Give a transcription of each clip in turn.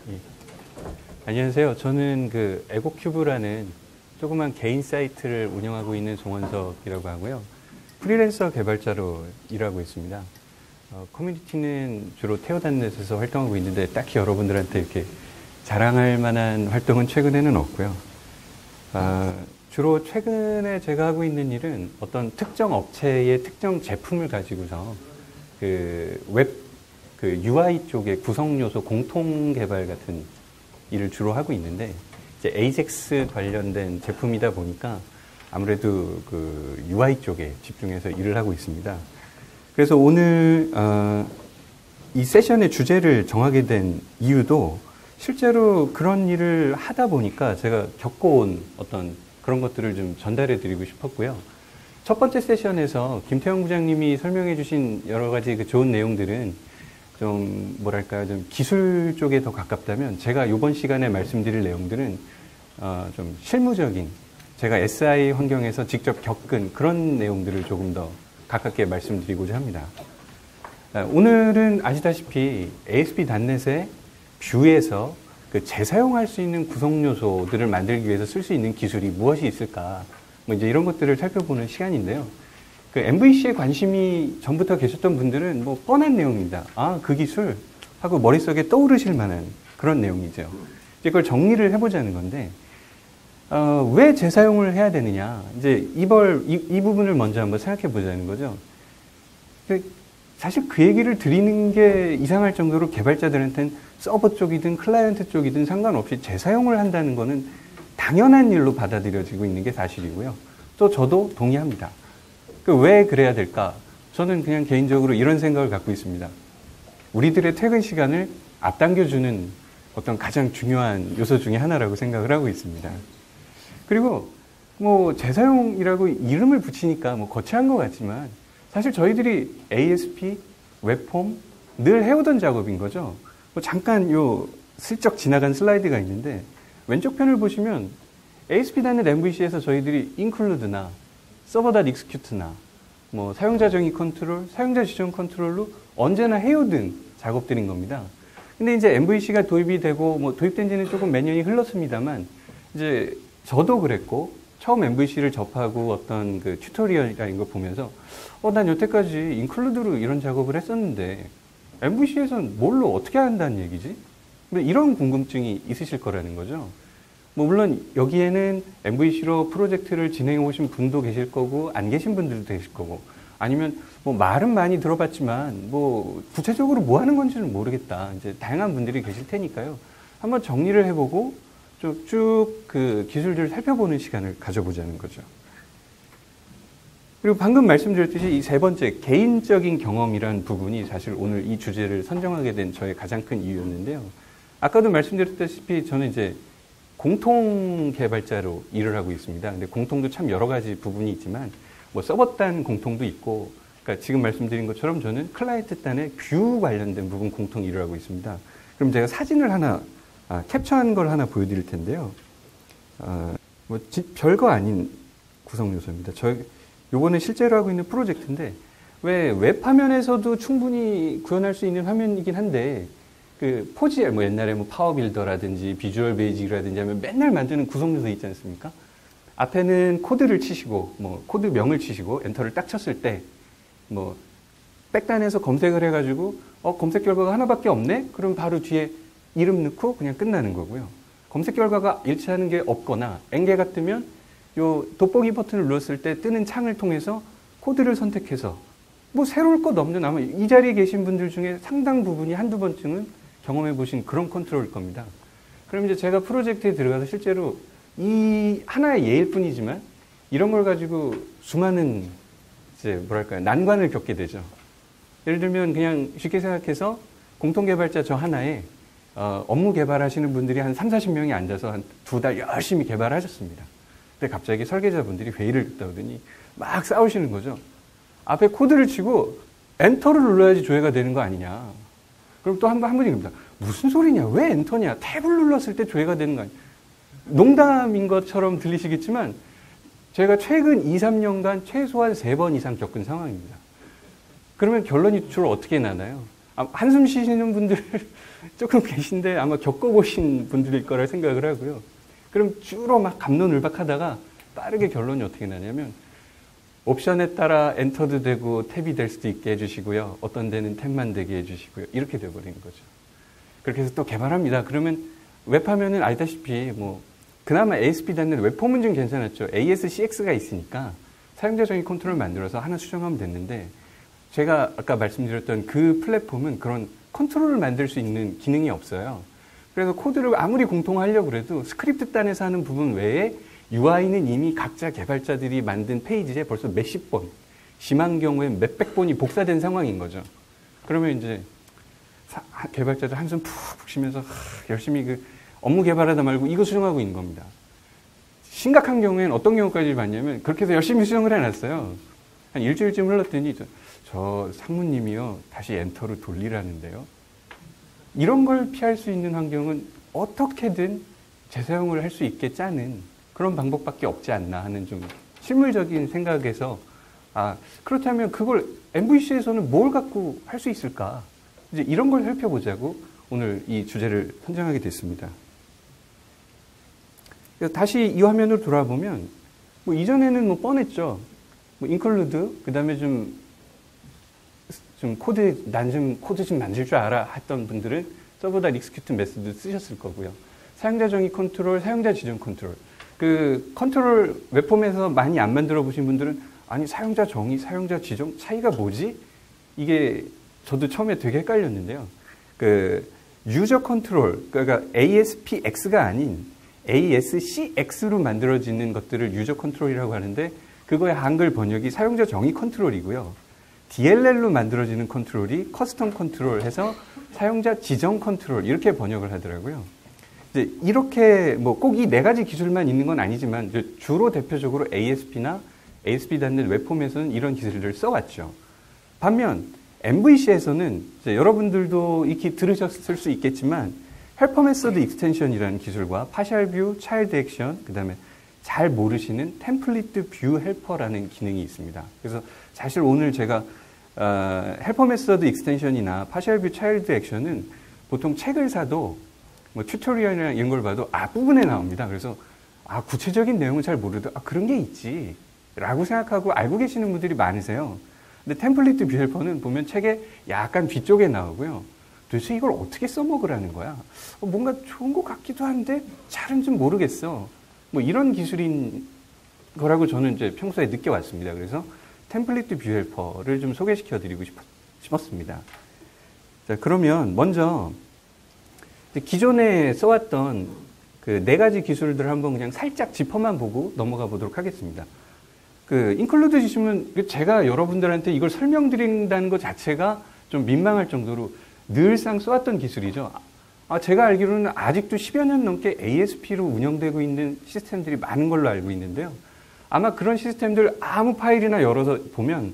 예. 안녕하세요. 저는 그 에고큐브라는 조그만 개인 사이트를 운영하고 있는 송원석이라고 하고요. 프리랜서 개발자로 일하고 있습니다. 커뮤니티는 주로 테오단넷에서 활동하고 있는데 딱히 여러분들한테 이렇게 자랑할 만한 활동은 최근에는 없고요. 주로 최근에 제가 하고 있는 일은 어떤 특정 업체의 특정 제품을 가지고서 그 UI 쪽의 구성 요소 공통 개발 같은 일을 주로 하고 있는데, 이제 AJAX 관련된 제품이다 보니까 아무래도 그 UI 쪽에 집중해서 일을 하고 있습니다. 그래서 오늘 이 세션의 주제를 정하게 된 이유도 실제로 그런 일을 하다 보니까 제가 겪어온 어떤 그런 것들을 좀 전달해 드리고 싶었고요. 첫 번째 세션에서 김태형 부장님이 설명해 주신 여러 가지 그 좋은 내용들은 좀 뭐랄까요, 좀 기술 쪽에 더 가깝다면, 제가 이번 시간에 말씀드릴 내용들은 좀 실무적인, 제가 SI 환경에서 직접 겪은 그런 내용들을 조금 더 가깝게 말씀드리고자 합니다. 오늘은 아시다시피 ASP.NET의 뷰에서 그 재사용할 수 있는 구성 요소들을 만들기 위해서 쓸 수 있는 기술이 무엇이 있을까, 뭐 이제 이런 것들을 살펴보는 시간인데요. 그 MVC에 관심이 전부터 계셨던 분들은 뭐 뻔한 내용입니다. 아, 그 기술 하고 머릿속에 떠오르실 만한 그런 내용이죠. 이제 그걸 정리를 해보자는 건데, 왜 재사용을 해야 되느냐. 이제 이 부분을 먼저 한번 생각해 보자는 거죠. 사실 그 얘기를 드리는 게 이상할 정도로 개발자들한테는 서버 쪽이든 클라이언트 쪽이든 상관없이 재사용을 한다는 거는 당연한 일로 받아들여지고 있는 게 사실이고요. 또 저도 동의합니다. 왜 그래야 될까? 저는 그냥 개인적으로 이런 생각을 갖고 있습니다. 우리들의 퇴근 시간을 앞당겨주는 어떤 가장 중요한 요소 중에 하나라고 생각을 하고 있습니다. 그리고 뭐 재사용이라고 이름을 붙이니까 뭐 거창한 것 같지만, 사실 저희들이 ASP, 웹폼 늘 해오던 작업인 거죠. 뭐 잠깐 슬쩍 지나간 슬라이드가 있는데, 왼쪽 편을 보시면 ASP.NET MVC에서 저희들이 include나 server.execute나 뭐 사용자 정의 컨트롤, 사용자 지정 컨트롤로 언제나 해오던 작업들인 겁니다. 근데 이제 MVC가 도입이 되고 뭐 도입된 지는 조금 몇 년이 흘렀습니다만, 이제 저도 그랬고 처음 MVC를 접하고 어떤 그 튜토리얼이라는 거 보면서 난 여태까지 인클루드로 이런 작업을 했었는데 MVC에서는 뭘로 어떻게 한다는 얘기지? 이런 궁금증이 있으실 거라는 거죠. 뭐 물론 여기에는 MVC로 프로젝트를 진행해 오신 분도 계실 거고 안 계신 분들도 계실 거고, 아니면 뭐 말은 많이 들어봤지만 뭐 구체적으로 뭐 하는 건지는 모르겠다, 이제 다양한 분들이 계실 테니까요. 한번 정리를 해보고 쭉 그 기술들을 살펴보는 시간을 가져보자는 거죠. 그리고 방금 말씀드렸듯이 이 세 번째 개인적인 경험이라는 부분이 사실 오늘 이 주제를 선정하게 된 저의 가장 큰 이유였는데요. 아까도 말씀드렸다시피 저는 이제 공통 개발자로 일을 하고 있습니다. 근데 공통도 참 여러 가지 부분이 있지만, 뭐 서버단 공통도 있고, 그러니까 지금 말씀드린 것처럼 저는 클라이언트 단의 뷰 관련된 부분 공통 일을 하고 있습니다. 그럼 제가 사진을 하나, 캡처한 걸 하나 보여드릴 텐데요. 뭐 별거 아닌 구성 요소입니다. 요거는 실제로 하고 있는 프로젝트인데, 왜 웹화면에서도 충분히 구현할 수 있는 화면이긴 한데, 그 포지에 뭐 옛날에 뭐 파워빌더라든지 비주얼 베이직이라든지 하면 맨날 만드는 구성 요소 있지 않습니까? 앞에는 코드를 치시고 뭐 코드 명을 치시고 엔터를 딱 쳤을 때 뭐 백단에서 검색을 해가지고 검색 결과가 하나밖에 없네? 그럼 바로 뒤에 이름 넣고 그냥 끝나는 거고요. 검색 결과가 일치하는 게 없거나 N개가 뜨면 요 돋보기 버튼을 눌렀을 때 뜨는 창을 통해서 코드를 선택해서 뭐 새로울 것 없는, 아마 이 자리에 계신 분들 중에 상당 부분이 한두 번쯤은 경험해 보신 그런 컨트롤일 겁니다. 그럼 이제 제가 프로젝트에 들어가서 실제로 이 하나의 예일 뿐이지만 이런 걸 가지고 수많은 이제 뭐랄까요, 난관을 겪게 되죠. 예를 들면 그냥 쉽게 생각해서 공통개발자 저 하나에 업무 개발하시는 분들이 한 30-40명이 앉아서 한 2달 열심히 개발하셨습니다. 근데 갑자기 설계자분들이 회의를 했다더니 막 싸우시는 거죠. 앞에 코드를 치고 엔터를 눌러야지 조회가 되는 거 아니냐. 그럼 또 한 분이 그럽니다. 무슨 소리냐? 왜 엔터냐? 탭을 눌렀을 때 조회가 되는 거 아니냐. 농담인 것처럼 들리시겠지만 제가 최근 2-3년간 최소한 3번 이상 겪은 상황입니다. 그러면 결론이 주로 어떻게 나나요? 한숨 쉬시는 분들 조금 계신데 아마 겪어보신 분들일 거라 생각을 하고요. 그럼 주로 막 갑론을박하다가 빠르게 결론이 어떻게 나냐면 옵션에 따라 엔터도 되고 탭이 될 수도 있게 해주시고요. 어떤 데는 탭만 되게 해주시고요. 이렇게 돼버리는 거죠. 그렇게 해서 또 개발합니다. 그러면 웹하면은 알다시피 뭐 그나마 ASP.NET 웹폼은 좀 괜찮았죠. ASCX가 있으니까 사용자 정의 컨트롤 만들어서 하나 수정하면 됐는데 제가 아까 말씀드렸던 그 플랫폼은 그런 컨트롤을 만들 수 있는 기능이 없어요. 그래서 코드를 아무리 공통화하려고 해도 스크립트 단에서 하는 부분 외에 UI는 이미 각자 개발자들이 만든 페이지에 벌써 몇십 번, 심한 경우엔 몇백 번이 복사된 상황인 거죠. 그러면 이제 개발자들 한숨 푹 쉬면서 열심히 그 업무 개발하다 말고 이거 수정하고 있는 겁니다. 심각한 경우에는 어떤 경우까지 봤냐면 그렇게 해서 열심히 수정을 해놨어요. 한 일주일쯤 흘렀더니 저 상무님이요 다시 엔터를 돌리라는데요. 이런 걸 피할 수 있는 환경은 어떻게든 재사용을 할 수 있게 짜는 그런 방법밖에 없지 않나 하는 좀 실물적인 생각에서 그렇다면 그걸 MVC에서는 뭘 갖고 할 수 있을까? 이제 이런 걸 살펴보자고 오늘 이 주제를 선정하게 됐습니다. 다시 이 화면으로 돌아보면 뭐 이전에는 뭐 뻔했죠. 뭐 include 그다음에 좀 코드 난 좀 코드 좀 만들 줄 알아 했던 분들은 서버.다 execute 메소드 쓰셨을 거고요. 사용자 정의 컨트롤, 사용자 지정 컨트롤. 그 컨트롤 웹폼에서 많이 안 만들어 보신 분들은 아니 사용자 정의, 사용자 지정 차이가 뭐지? 이게 저도 처음에 되게 헷갈렸는데요. 그 유저 컨트롤 그러니까 ASPX가 아닌 ASCX로 만들어지는 것들을 유저 컨트롤이라고 하는데 그거의 한글 번역이 사용자 정의 컨트롤이고요. DLL로 만들어지는 컨트롤이 커스텀 컨트롤 해서 사용자 지정 컨트롤 이렇게 번역을 하더라고요. 이제 이렇게 뭐 꼭 이 네 가지 기술만 있는 건 아니지만 주로 대표적으로 ASP나 ASP.NET 웹폼에서는 이런 기술들을 써왔죠. 반면 MVC에서는 여러분들도 익히 들으셨을 수 있겠지만 헬퍼 메소드 익스텐션이라는 기술과 파셜 뷰, 차일드 액션, 그 다음에 잘 모르시는 템플릿 뷰 헬퍼라는 기능이 있습니다. 그래서 사실 오늘 제가 헬퍼 메소드 익스텐션이나 파셜 뷰, 차일드 액션은 보통 책을 사도 뭐 튜토리얼이나 이런 걸 봐도 앞부분에 나옵니다. 그래서 구체적인 내용은 잘 모르도 그런 게 있지 라고 생각하고 알고 계시는 분들이 많으세요. 근데 템플릿 뷰 헬퍼는 보면 책에 약간 뒤쪽에 나오고요. 도대체 이걸 어떻게 써먹으라는 거야? 뭔가 좋은 것 같기도 한데 잘은 좀 모르겠어. 뭐 이런 기술인 거라고 저는 이제 평소에 느껴왔습니다. 그래서 템플릿 뷰 헬퍼를 좀 소개시켜 드리고 싶었습니다. 자, 그러면 먼저 기존에 써왔던 그 네 가지 기술들을 한번 그냥 살짝 짚어만 보고 넘어가 보도록 하겠습니다. 그 include 주시면 제가 여러분들한테 이걸 설명드린다는 것 자체가 좀 민망할 정도로 늘상 써왔던 기술이죠. 제가 알기로는 아직도 10여 년 넘게 ASP로 운영되고 있는 시스템들이 많은 걸로 알고 있는데요. 아마 그런 시스템들 아무 파일이나 열어서 보면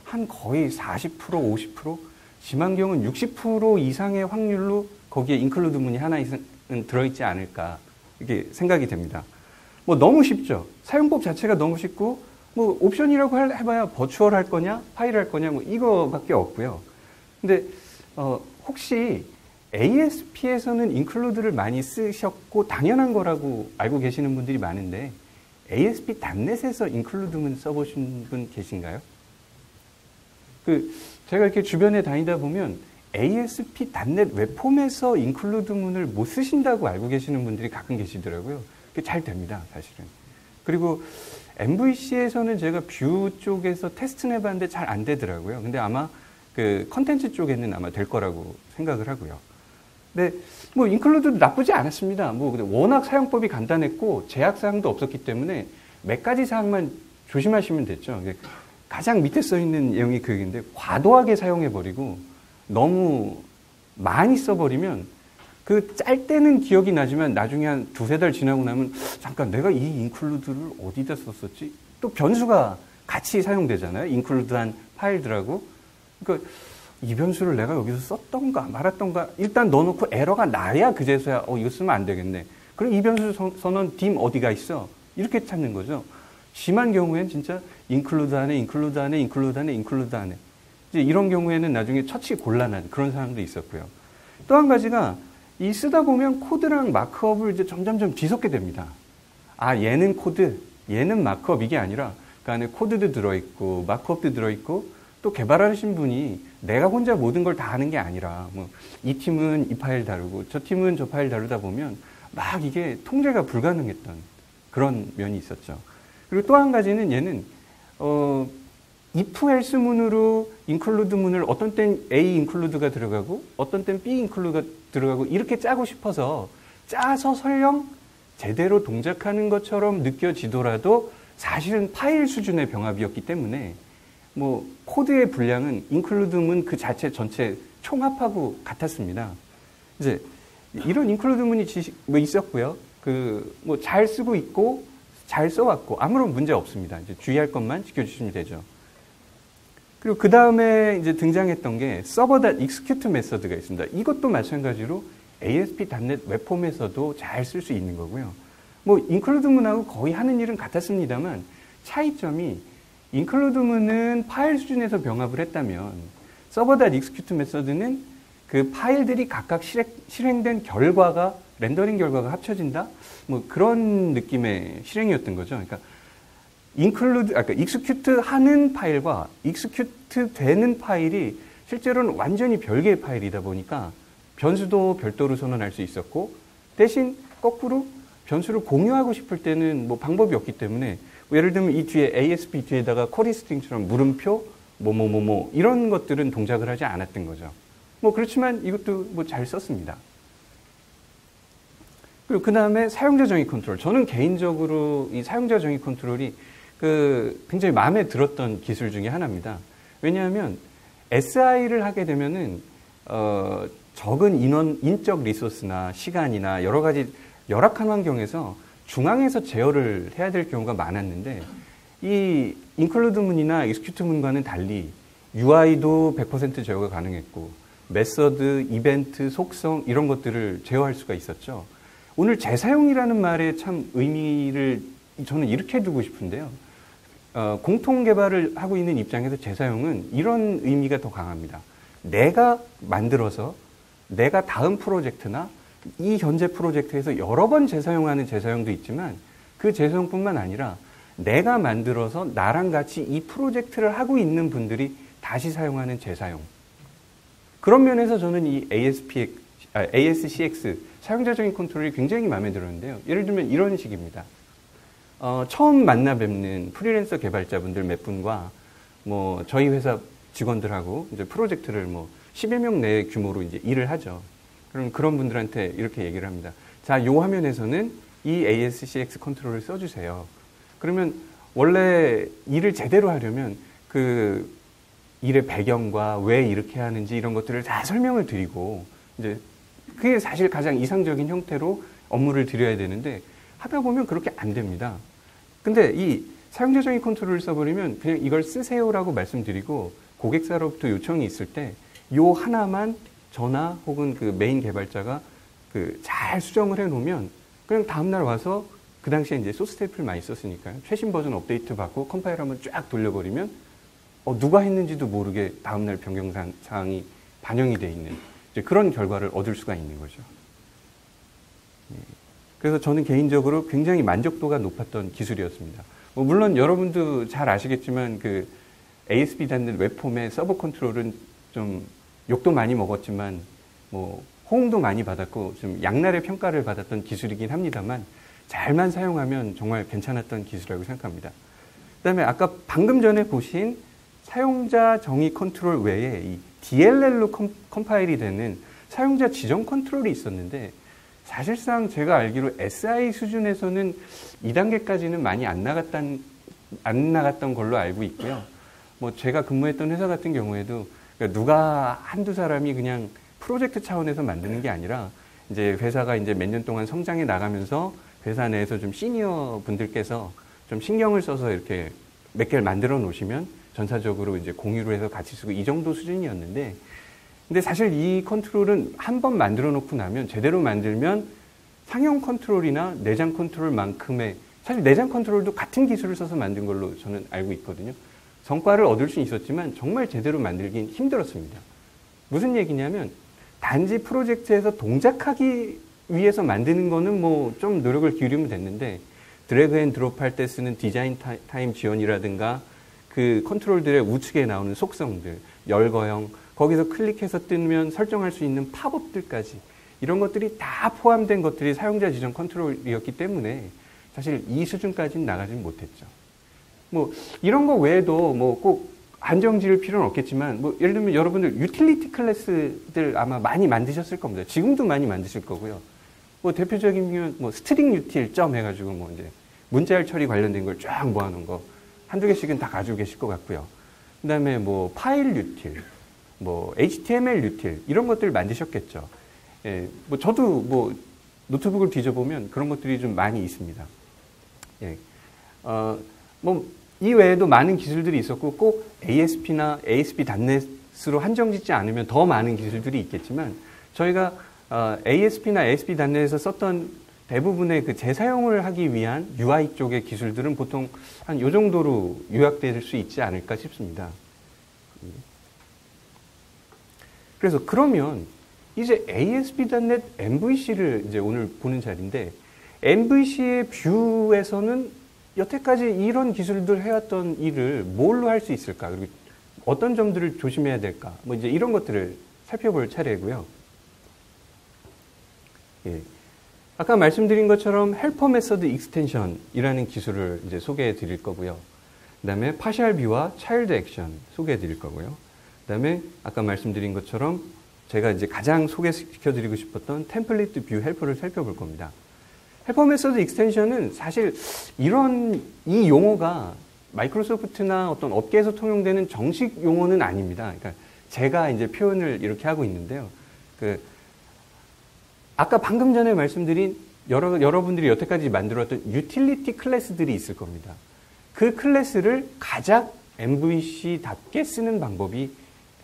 한 거의 40%, 50%, 심한 경우는 60% 이상의 확률로 거기에 include 문이 하나 이상은 들어있지 않을까 이렇게 생각이 됩니다. 뭐 너무 쉽죠. 사용법 자체가 너무 쉽고 뭐 옵션이라고 해봐야 버추얼 할 거냐, 파일 할 거냐 뭐 이거밖에 없고요. 근데 혹시 ASP에서는 include를 많이 쓰셨고 당연한 거라고 알고 계시는 분들이 많은데 ASP.NET에서 include문 써보신 분 계신가요? 제가 이렇게 주변에 다니다 보면 ASP.NET 웹폼에서 include문을 못 쓰신다고 알고 계시는 분들이 가끔 계시더라고요. 그게 잘 됩니다, 사실은. 그리고 MVC에서는 제가 뷰 쪽에서 테스트는 해봤는데 잘 안 되더라고요. 근데 아마 그 컨텐츠 쪽에는 아마 될 거라고 생각을 하고요. 근데 뭐 include도 나쁘지 않았습니다. 뭐 워낙 사용법이 간단했고 제약 사항도 없었기 때문에 몇 가지 사항만 조심하시면 됐죠. 가장 밑에 써 있는 내용이 그 얘기인데 과도하게 사용해 버리고 너무 많이 써버리면 그 짤 때는 기억이 나지만 나중에 한 두세 달 지나고 나면 잠깐 내가 이 include를 어디다 썼었지? 또 변수가 같이 사용되잖아요. include한 파일들하고. 그러니까 이 변수를 내가 여기서 썼던가 말았던가 일단 넣어놓고 에러가 나야 그제서야 이거 쓰면 안 되겠네. 그럼 이 변수 선언 dim 어디가 있어? 이렇게 찾는 거죠. 심한 경우엔 진짜 include 안에 include 안에 include 안에 include 안에 이제 이런 경우에는 나중에 처치 곤란한 그런 사람도 있었고요. 또 한 가지가 이 쓰다 보면 코드랑 마크업을 이제 점점점 뒤섞게 됩니다. 아, 얘는 코드, 얘는 마크업 이게 아니라 그 안에 코드도 들어있고 마크업도 들어있고 또 개발하신 분이 내가 혼자 모든 걸 다 하는 게 아니라 뭐 이 팀은 이 파일 다루고 저 팀은 저 파일 다루다 보면 막 이게 통제가 불가능했던 그런 면이 있었죠. 그리고 또 한 가지는 얘는 if else 문으로 include 문을 어떤 땐 A include가 들어가고 어떤 땐 B include가 들어가고 이렇게 짜고 싶어서 짜서 설령 제대로 동작하는 것처럼 느껴지더라도 사실은 파일 수준의 병합이었기 때문에 뭐 코드의 분량은 include 문 그 자체 전체 총합하고 같았습니다. 이제 이런 include 문이 뭐 있었고요. 그 뭐 잘 쓰고 있고 잘 써왔고 아무런 문제 없습니다. 이제 주의할 것만 지켜주시면 되죠. 그리고 그 다음에 이제 등장했던 게 server.execute 메서드가 있습니다. 이것도 마찬가지로 ASP.NET 웹폼에서도 잘 쓸 수 있는 거고요. 뭐 include 문하고 거의 하는 일은 같았습니다만 차이점이 include 문은 파일 수준에서 병합을 했다면 server.execute 메서드는 그 파일들이 각각 실행된 결과가 렌더링 결과가 합쳐진다? 뭐 그런 느낌의 실행이었던 거죠. 그러니까 execute 하는 파일과 execute 되는 파일이 실제로는 완전히 별개의 파일이다 보니까 변수도 별도로 선언할 수 있었고 대신 거꾸로 변수를 공유하고 싶을 때는 뭐 방법이 없기 때문에 뭐 예를 들면 이 뒤에 ASP 뒤에다가 쿼리 스트링처럼 물음표 뭐뭐뭐뭐 이런 것들은 동작을 하지 않았던 거죠. 뭐 그렇지만 이것도 뭐 잘 썼습니다. 그리고 그 다음에 사용자 정의 컨트롤. 저는 개인적으로 이 사용자 정의 컨트롤이 굉장히 마음에 들었던 기술 중에 하나입니다. 왜냐하면 SI를 하게 되면은 적은 인적 리소스나 시간이나 여러 가지 열악한 환경에서 중앙에서 제어를 해야 될 경우가 많았는데 이 include 문이나 execute 문과는 달리 UI도 100% 제어가 가능했고 메서드, 이벤트, 속성 이런 것들을 제어할 수가 있었죠. 오늘 재사용이라는 말에 참 의미를 저는 이렇게 두고 싶은데요. 공통 개발을 하고 있는 입장에서 재사용은 이런 의미가 더 강합니다. 내가 만들어서 내가 다음 프로젝트나 이 현재 프로젝트에서 여러 번 재사용하는 재사용도 있지만 그 재사용뿐만 아니라 내가 만들어서 나랑 같이 이 프로젝트를 하고 있는 분들이 다시 사용하는 재사용. 그런 면에서 저는 이 ASCX 사용자적인 컨트롤이 굉장히 마음에 들었는데요. 예를 들면 이런 식입니다. 처음 만나 뵙는 프리랜서 개발자분들 몇 분과 뭐 저희 회사 직원들하고 이제 프로젝트를 뭐 10여 명 내 규모로 이제 일을 하죠. 그럼 그런 분들한테 이렇게 얘기를 합니다. 자, 요 화면에서는 이 ASCX 컨트롤을 써주세요. 그러면 원래 일을 제대로 하려면 그 일의 배경과 왜 이렇게 하는지 이런 것들을 다 설명을 드리고 이제 그게 사실 가장 이상적인 형태로 업무를 드려야 되는데 하다 보면 그렇게 안 됩니다. 근데 이 사용자 정의 컨트롤을 써버리면 그냥 이걸 쓰세요라고 말씀드리고 고객사로부터 요청이 있을 때 요 하나만 저나 혹은 그 메인 개발자가 잘 수정을 해 놓으면 그냥 다음날 와서 그 당시에 이제 소스 테이프를 많이 썼으니까요. 최신 버전 업데이트 받고 컴파일 한번 쫙 돌려버리면 누가 했는지도 모르게 다음날 변경 사항이 반영이 돼 있는 이제 그런 결과를 얻을 수가 있는 거죠. 그래서 저는 개인적으로 굉장히 만족도가 높았던 기술이었습니다. 물론 여러분도 잘 아시겠지만 그 ASP.NET 웹폼의 서버 컨트롤은 좀 욕도 많이 먹었지만 뭐 호응도 많이 받았고 좀 양날의 평가를 받았던 기술이긴 합니다만 잘만 사용하면 정말 괜찮았던 기술이라고 생각합니다. 그다음에 아까 방금 전에 보신 사용자 정의 컨트롤 외에 이 DLL로 컴파일이 되는 사용자 지정 컨트롤이 있었는데 사실상 제가 알기로 SI 수준에서는 2단계까지는 많이 안 나갔던 걸로 알고 있고요. 뭐 제가 근무했던 회사 같은 경우에도 그러니까 누가 한두 사람이 그냥 프로젝트 차원에서 만드는 게 아니라 이제 회사가 이제 몇 년 동안 성장해 나가면서 회사 내에서 좀 시니어 분들께서 좀 신경을 써서 이렇게 몇 개를 만들어 놓으시면 전사적으로 이제 공유를 해서 같이 쓰고 이 정도 수준이었는데 근데 사실 이 컨트롤은 한 번 만들어 놓고 나면 제대로 만들면 상용 컨트롤이나 내장 컨트롤만큼의 사실 내장 컨트롤도 같은 기술을 써서 만든 걸로 저는 알고 있거든요. 성과를 얻을 수는 있었지만 정말 제대로 만들긴 힘들었습니다. 무슨 얘기냐면 단지 프로젝트에서 동작하기 위해서 만드는 거는 뭐 좀 노력을 기울이면 됐는데 드래그 앤 드롭 할 때 쓰는 디자인 타임 지원이라든가 그 컨트롤들의 우측에 나오는 속성들, 열거형, 거기서 클릭해서 뜨면 설정할 수 있는 팝업들까지 이런 것들이 다 포함된 것들이 사용자 지정 컨트롤이었기 때문에 사실 이 수준까지는 나가지는 못했죠. 뭐 이런 거 외에도 뭐 꼭 한정 지을 필요는 없겠지만 뭐 예를 들면 여러분들 유틸리티 클래스들 아마 많이 만드셨을 겁니다. 지금도 많이 만드실 거고요. 뭐 대표적인 경우는 뭐 스트링 유틸 점 해가지고 뭐 이제 문자열 처리 관련된 걸 쫙 모아놓은 거 한두 개씩은 다 가지고 계실 것 같고요. 그 다음에 뭐 파일 유틸, 뭐 HTML 유틸 이런 것들 만드셨겠죠. 예, 뭐 저도 뭐 노트북을 뒤져보면 그런 것들이 좀 많이 있습니다. 예, 뭐 이 외에도 많은 기술들이 있었고 꼭 ASP나 ASP.NET으로 한정짓지 않으면 더 많은 기술들이 있겠지만 저희가 ASP나 ASP.NET에서 썼던 대부분의 그 재사용을 하기 위한 UI 쪽의 기술들은 보통 한 요 정도로 요약될 수 있지 않을까 싶습니다. 그래서 그러면 이제 ASP.NET MVC를 이제 오늘 보는 자리인데 MVC의 뷰에서는 여태까지 이런 기술들 해왔던 일을 뭘로 할 수 있을까? 그리고 어떤 점들을 조심해야 될까? 뭐 이제 이런 것들을 살펴볼 차례고요. 예. 아까 말씀드린 것처럼 헬퍼 메서드 익스텐션이라는 기술을 이제 소개해 드릴 거고요. 그 다음에 파셜 뷰와 차일드 액션 소개해 드릴 거고요. 그 다음에 아까 말씀드린 것처럼 제가 이제 가장 소개시켜 드리고 싶었던 템플릿 뷰 헬퍼를 살펴볼 겁니다. 헬퍼 메서드 익스텐션은 사실 이 용어가 마이크로소프트나 어떤 업계에서 통용되는 정식 용어는 아닙니다. 그러니까 제가 이제 표현을 이렇게 하고 있는데요. 아까 방금 전에 말씀드린 여러분들이 여태까지 만들었던 유틸리티 클래스들이 있을 겁니다. 그 클래스를 가장 MVC답게 쓰는 방법이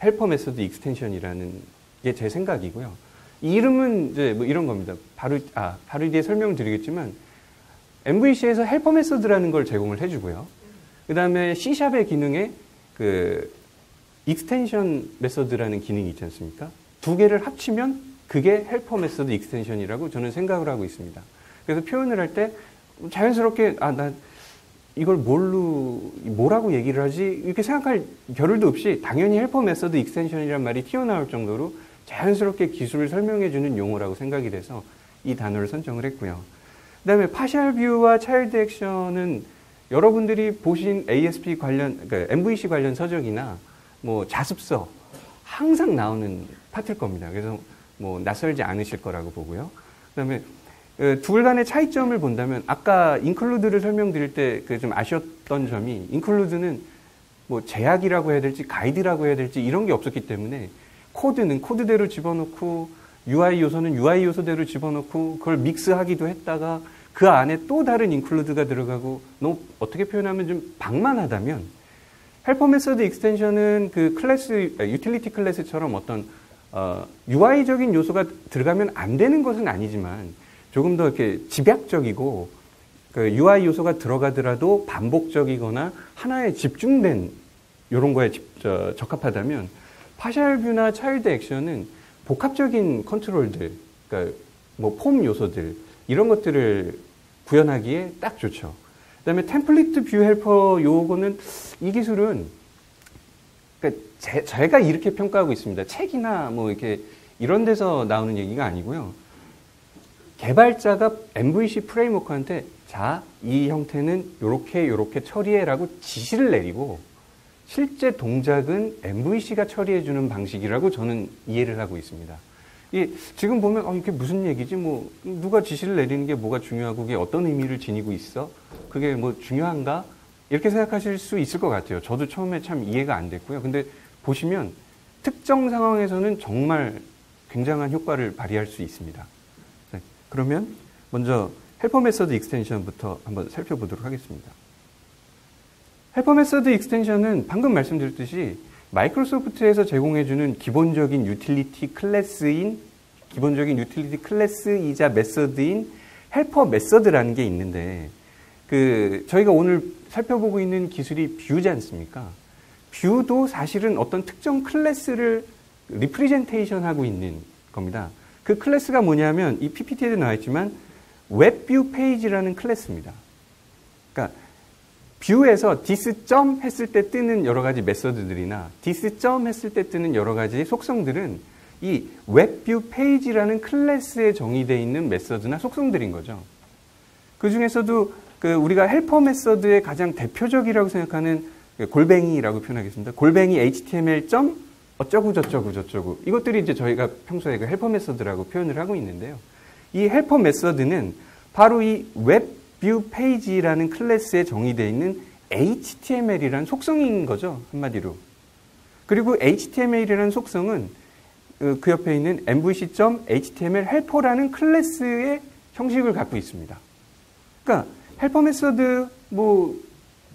헬퍼 메서드 익스텐션이라는 게 제 생각이고요. 이 이름은 이제 뭐 이런 겁니다. 바로 뒤에 설명을 드리겠지만 MVC에서 헬퍼 메서드라는 걸 제공을 해주고요. 그 다음에 C샵의 기능에 그 익스텐션 메서드라는 기능이 있지 않습니까? 두 개를 합치면 그게 헬퍼 메서드 익스텐션이라고 저는 생각을 하고 있습니다. 그래서 표현을 할 때 자연스럽게 나 이걸 뭐라고 얘기를 하지? 이렇게 생각할 겨를도 없이 당연히 헬퍼 메서드 익스텐션이라는 말이 튀어나올 정도로 자연스럽게 기술을 설명해주는 용어라고 생각이 돼서 이 단어를 선정을 했고요. 그 다음에 파셜 뷰와 차일드 액션은 여러분들이 보신 ASP 관련, 그러니까 MVC 관련 서적이나 뭐 자습서 항상 나오는 파트일 겁니다. 그래서 뭐 낯설지 않으실 거라고 보고요. 그 다음에 둘 간의 차이점을 본다면 아까 인클루드를 설명드릴 때 그 좀 아쉬웠던 점이 인클루드는 뭐 제약이라고 해야 될지 가이드라고 해야 될지 이런 게 없었기 때문에 코드는 코드대로 집어넣고 UI 요소는 UI 요소대로 집어넣고 그걸 믹스하기도 했다가 그 안에 또 다른 인클루드가 들어가고 너무 어떻게 표현하면 좀 방만하다면 헬퍼 메서드 익스텐션은 그 클래스 유틸리티 클래스처럼 어떤 UI적인 요소가 들어가면 안 되는 것은 아니지만 조금 더 이렇게 집약적이고 그 UI 요소가 들어가더라도 반복적이거나 하나에 집중된 이런 거에 적합하다면 파셜 뷰나 차일드 액션은 복합적인 컨트롤들, 그러니까 뭐 폼 요소들 이런 것들을 구현하기에 딱 좋죠. 그다음에 템플릿 뷰 헬퍼 요거는 이 기술은 그러니까 제가 이렇게 평가하고 있습니다. 책이나 뭐 이렇게 이런 데서 나오는 얘기가 아니고요. 개발자가 MVC 프레임워크한테 자, 이 형태는 요렇게 처리해라고 지시를 내리고 실제 동작은 MVC가 처리해주는 방식이라고 저는 이해를 하고 있습니다. 지금 보면 이게 무슨 얘기지? 뭐 누가 지시를 내리는 게 뭐가 중요하고 그게 어떤 의미를 지니고 있어? 그게 뭐 중요한가? 이렇게 생각하실 수 있을 것 같아요. 저도 처음에 참 이해가 안 됐고요. 근데 보시면 특정 상황에서는 정말 굉장한 효과를 발휘할 수 있습니다. 네, 그러면 먼저 헬퍼 메서드 익스텐션부터 한번 살펴보도록 하겠습니다. 헬퍼 메서드 익스텐션은 방금 말씀드렸듯이 마이크로소프트에서 제공해주는 기본적인 유틸리티 클래스이자 메서드인 헬퍼 메서드라는 게 있는데 저희가 오늘 살펴보고 있는 기술이 뷰지 않습니까? 뷰도 사실은 어떤 특정 클래스를 리프레젠테이션 하고 있는 겁니다. 그 클래스가 뭐냐면 이 PPT에도 나와 있지만 웹뷰 페이지라는 클래스입니다. 그러니까 뷰에서 this 점 했을 때 뜨는 여러 가지 메서드들이나 this 점 했을 때 뜨는 여러 가지 속성들은 이 웹뷰 페이지라는 클래스에 정의되어 있는 메서드나 속성들인 거죠. 그 중에서도 우리가 헬퍼 메서드의 가장 대표적이라고 생각하는 골뱅이라고 표현하겠습니다. 골뱅이 HTML 점 어쩌고 저쩌고 저쩌고 이것들이 이제 저희가 평소에 그 헬퍼 메서드라고 표현을 하고 있는데요. 이 헬퍼 메서드는 바로 이 웹뷰 페이지라는 클래스에 정의되어 있는 HTML이라는 속성인 거죠. 한마디로. 그리고 HTML이라는 속성은 그 옆에 있는 mvc.html 헬퍼라는 클래스의 형식을 갖고 있습니다. 그러니까 헬퍼 메서드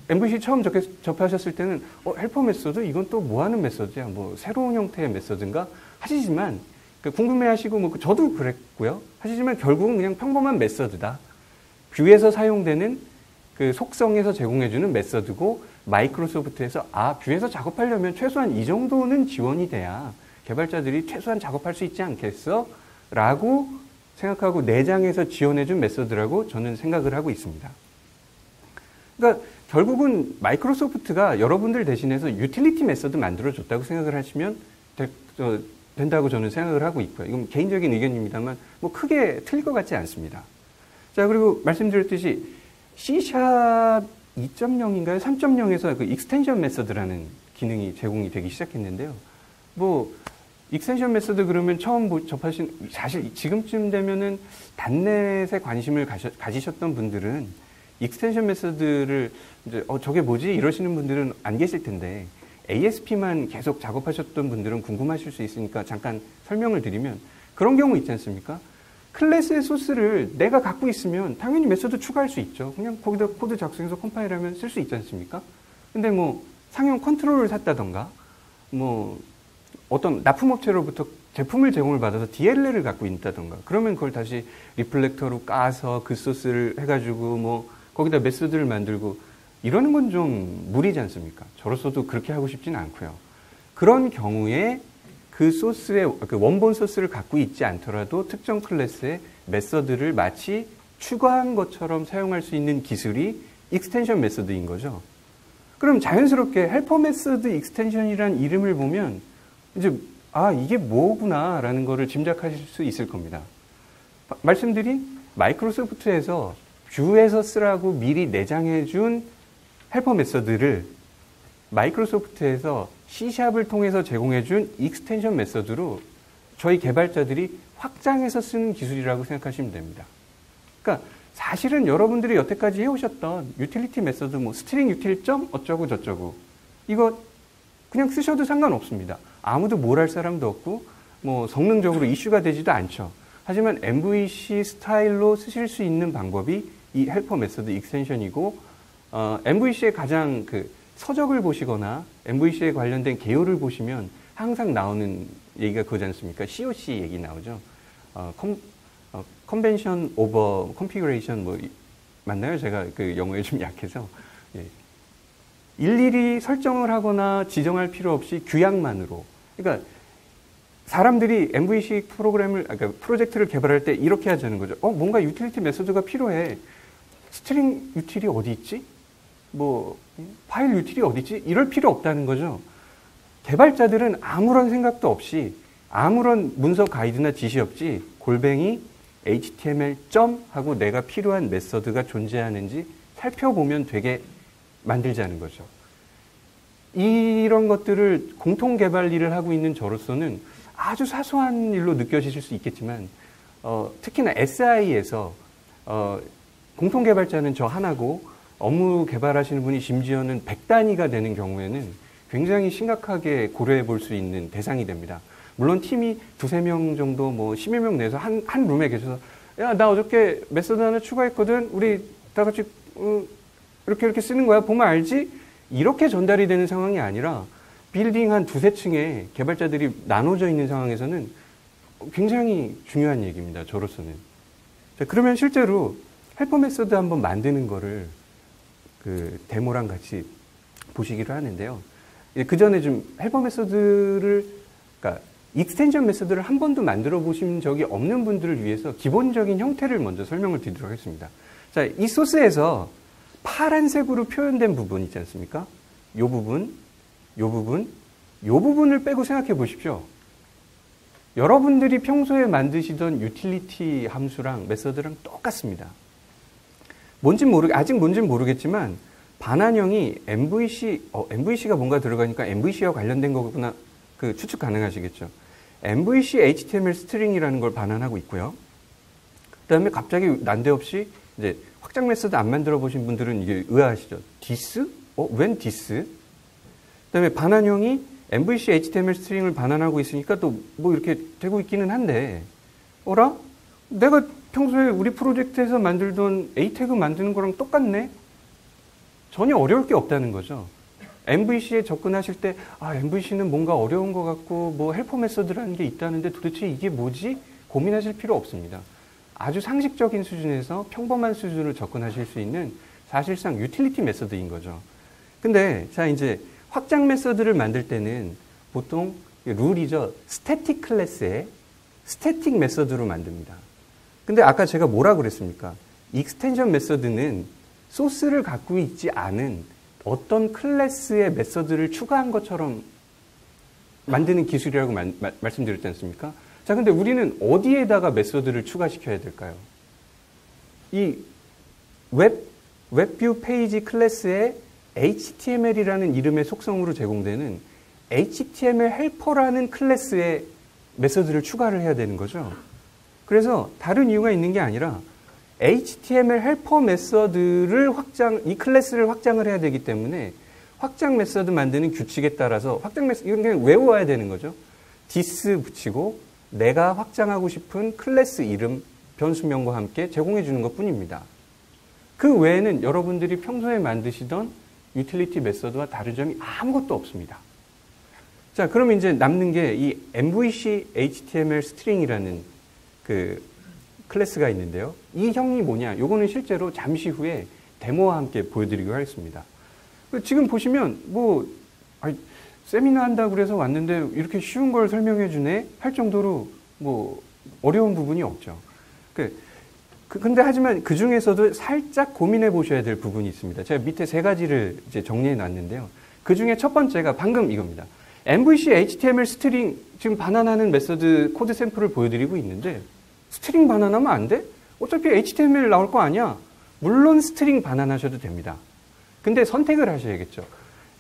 MVC 처음 접하셨을 때는 헬퍼 메서드 이건 또 뭐 하는 메서드야? 새로운 형태의 메서드인가? 하시지만 궁금해하시고 저도 그랬고요. 하시지만 결국은 그냥 평범한 메서드다. 뷰에서 사용되는 그 속성에서 제공해주는 메서드고 마이크로소프트에서 뷰에서 작업하려면 최소한 이 정도는 지원이 돼야 개발자들이 최소한 작업할 수 있지 않겠어? 라고 생각하고 내장에서 지원해준 메서드라고 저는 생각을 하고 있습니다. 그러니까 결국은 마이크로소프트가 여러분들 대신해서 유틸리티 메서드 만들어줬다고 생각을 하시면 된다고 저는 생각을 하고 있고요. 이건 개인적인 의견입니다만 크게 틀릴 것 같지 않습니다. 자, 그리고 말씀드렸듯이 C# 2.0인가요? 3.0에서 그 익스텐션 메서드라는 기능이 제공이 되기 시작했는데요. 익스텐션 메서드 그러면 처음 접하신, 사실 지금쯤 되면은 단넷에 관심을 가지셨던 분들은 익스텐션 메서드를 이제 저게 뭐지? 이러시는 분들은 안 계실 텐데 ASP만 계속 작업하셨던 분들은 궁금하실 수 있으니까 잠깐 설명을 드리면 그런 경우 있지 않습니까? 클래스의 소스를 내가 갖고 있으면 당연히 메서드 추가할 수 있죠. 그냥 거기다 코드 작성해서 컴파일하면 쓸 수 있지 않습니까? 근데 상용 컨트롤을 샀다던가 어떤 납품업체로부터 제품을 제공을 받아서 DLL을 갖고 있다던가 그러면 그걸 다시 리플렉터로 까서 그 소스를 해가지고 거기다 메소드를 만들고 이러는 건 좀 무리지 않습니까? 저로서도 그렇게 하고 싶지는 않고요. 그런 경우에 그 소스의 그 원본 소스를 갖고 있지 않더라도 특정 클래스의 메서드를 마치 추가한 것처럼 사용할 수 있는 기술이 익스텐션 메서드인 거죠. 그럼 자연스럽게 헬퍼 메서드 익스텐션이라는 이름을 보면 이제 이게 뭐구나 라는 거를 짐작하실 수 있을 겁니다. 말씀드린 마이크로소프트에서 뷰에서 쓰라고 미리 내장해 준 헬퍼 메서드를 마이크로소프트에서 C샵을 통해서 제공해 준 익스텐션 메서드로 저희 개발자들이 확장해서 쓰는 기술이라고 생각하시면 됩니다. 그러니까 사실은 여러분들이 여태까지 해오셨던 유틸리티 메서드 스트링 유틸 점 어쩌고 저쩌고 이거 그냥 쓰셔도 상관없습니다. 아무도 뭘 할 사람도 없고 성능적으로 이슈가 되지도 않죠. 하지만 MVC 스타일로 쓰실 수 있는 방법이 이 헬퍼 메서드 익스텐션이고 MVC의 가장 서적을 보시거나 MVC에 관련된 개요를 보시면 항상 나오는 얘기가 그거지 않습니까? COC 얘기 나오죠. 컨벤션 오버 컨피그레이션 맞나요? 제가 영어에 좀 약해서. 예. 일일이 설정을 하거나 지정할 필요 없이 규약만으로. 그러니까 사람들이 MVC 프로젝트를 개발할 때 이렇게 하자는 거죠. 뭔가 유틸리티 메소드가 필요해. 스트링 유틸이 어디 있지? 파일 유틸이 어디 있지? 이럴 필요 없다는 거죠. 개발자들은 아무런 생각도 없이 아무런 문서 가이드나 지시 없이 골뱅이 HTML 점 하고 내가 필요한 메서드가 존재하는지 살펴보면 되게 만들자는 거죠. 이런 것들을 공통 개발 일을 하고 있는 저로서는 아주 사소한 일로 느껴지실 수 있겠지만 특히나 SI에서 공통 개발자는 저 하나고 업무 개발하시는 분이 심지어는 100단위가 되는 경우에는 굉장히 심각하게 고려해 볼 수 있는 대상이 됩니다. 물론 팀이 2-3명 정도 10여 명 내서 한 룸에 계셔서 야, 나 어저께 메소드 하나 추가했거든. 우리 다 같이 이렇게 쓰는 거야. 보면 알지? 이렇게 전달이 되는 상황이 아니라 빌딩 한 2-3층에 개발자들이 나눠져 있는 상황에서는 굉장히 중요한 얘기입니다. 저로서는. 자, 그러면 실제로 헬퍼 메소드 한번 만드는 거를 데모랑 같이 보시기로 하는데요. 그 전에 좀 헬퍼 메소드를, 그러니까 익스텐션 메서드를 한 번도 만들어 보신 적이 없는 분들을 위해서 기본적인 형태를 먼저 설명을 드리도록 하겠습니다. 자, 이 소스에서 파란색으로 표현된 부분 있지 않습니까? 요 부분, 요 부분, 요 부분을 빼고 생각해 보십시오. 여러분들이 평소에 만드시던 유틸리티 함수랑 메서드랑 똑같습니다. 아직 뭔지는 모르겠지만 반환형이 MVC가 뭔가 들어가니까 MVC와 관련된 거구나 추측 가능하시겠죠. MVC HTML 스트링이라는 걸 반환하고 있고요. 그 다음에 갑자기 난데없이 이제 확장 메서드 안 만들어 보신 분들은 이게 의아하시죠. 디스? 웬 디스? 그 다음에 반환형이 MVC HTML 스트링을 반환하고 있으니까 또 뭐 이렇게 되고 있기는 한데, 내가 평소에 우리 프로젝트에서 만들던 A 태그 만드는 거랑 똑같네? 전혀 어려울 게 없다는 거죠. MVC에 접근하실 때, MVC는 뭔가 어려운 것 같고, 뭐 헬퍼 메서드라는 게 있다는데 도대체 이게 뭐지? 고민하실 필요 없습니다. 아주 상식적인 수준에서 평범한 수준으로 접근하실 수 있는 사실상 유틸리티 메서드인 거죠. 근데, 자, 이제 확장 메서드를 만들 때는 보통 룰이죠. 스태틱 클래스에 스태틱 메서드로 만듭니다. 근데 아까 제가 뭐라 그랬습니까? 익스텐션 메서드는 소스를 갖고 있지 않은 어떤 클래스의 메서드를 추가한 것처럼 만드는 기술이라고 말씀드렸지 않습니까? 자, 근데 우리는 어디에다가 메서드를 추가시켜야 될까요? 이 웹뷰 페이지 클래스의 HTML이라는 이름의 속성으로 제공되는 HTML 헬퍼라는 클래스의 메서드를 추가를 해야 되는 거죠. 그래서 다른 이유가 있는 게 아니라 HTML 헬퍼 메서드를 이 클래스를 확장을 해야 되기 때문에 확장 메서드 만드는 규칙에 따라서 확장 메서드, 이건 그냥 외워야 되는 거죠. this 붙이고 내가 확장하고 싶은 클래스 이름, 변수명과 함께 제공해 주는 것 뿐입니다. 그 외에는 여러분들이 평소에 만드시던 유틸리티 메서드와 다른 점이 아무것도 없습니다. 자, 그럼 이제 남는 게 이 MVC HTML 스트링이라는 그 클래스가 있는데요. 이 형이 뭐냐? 요거는 실제로 잠시 후에 데모와 함께 보여드리기로 하겠습니다. 지금 보시면 세미나 한다고 그래서 왔는데 이렇게 쉬운 걸 설명해 주네 할 정도로 어려운 부분이 없죠. 근데 하지만 그 중에서도 살짝 고민해 보셔야 될 부분이 있습니다. 제가 밑에 세 가지를 이제 정리해 놨는데요. 그 중에 첫 번째가 방금 이겁니다. MVC HTML 스트링 지금 반환하는 메서드 코드 샘플을 보여드리고 있는데 스트링 반환하면 안 돼? 어차피 HTML 나올 거 아니야? 물론 스트링 반환하셔도 됩니다. 근데 선택을 하셔야겠죠.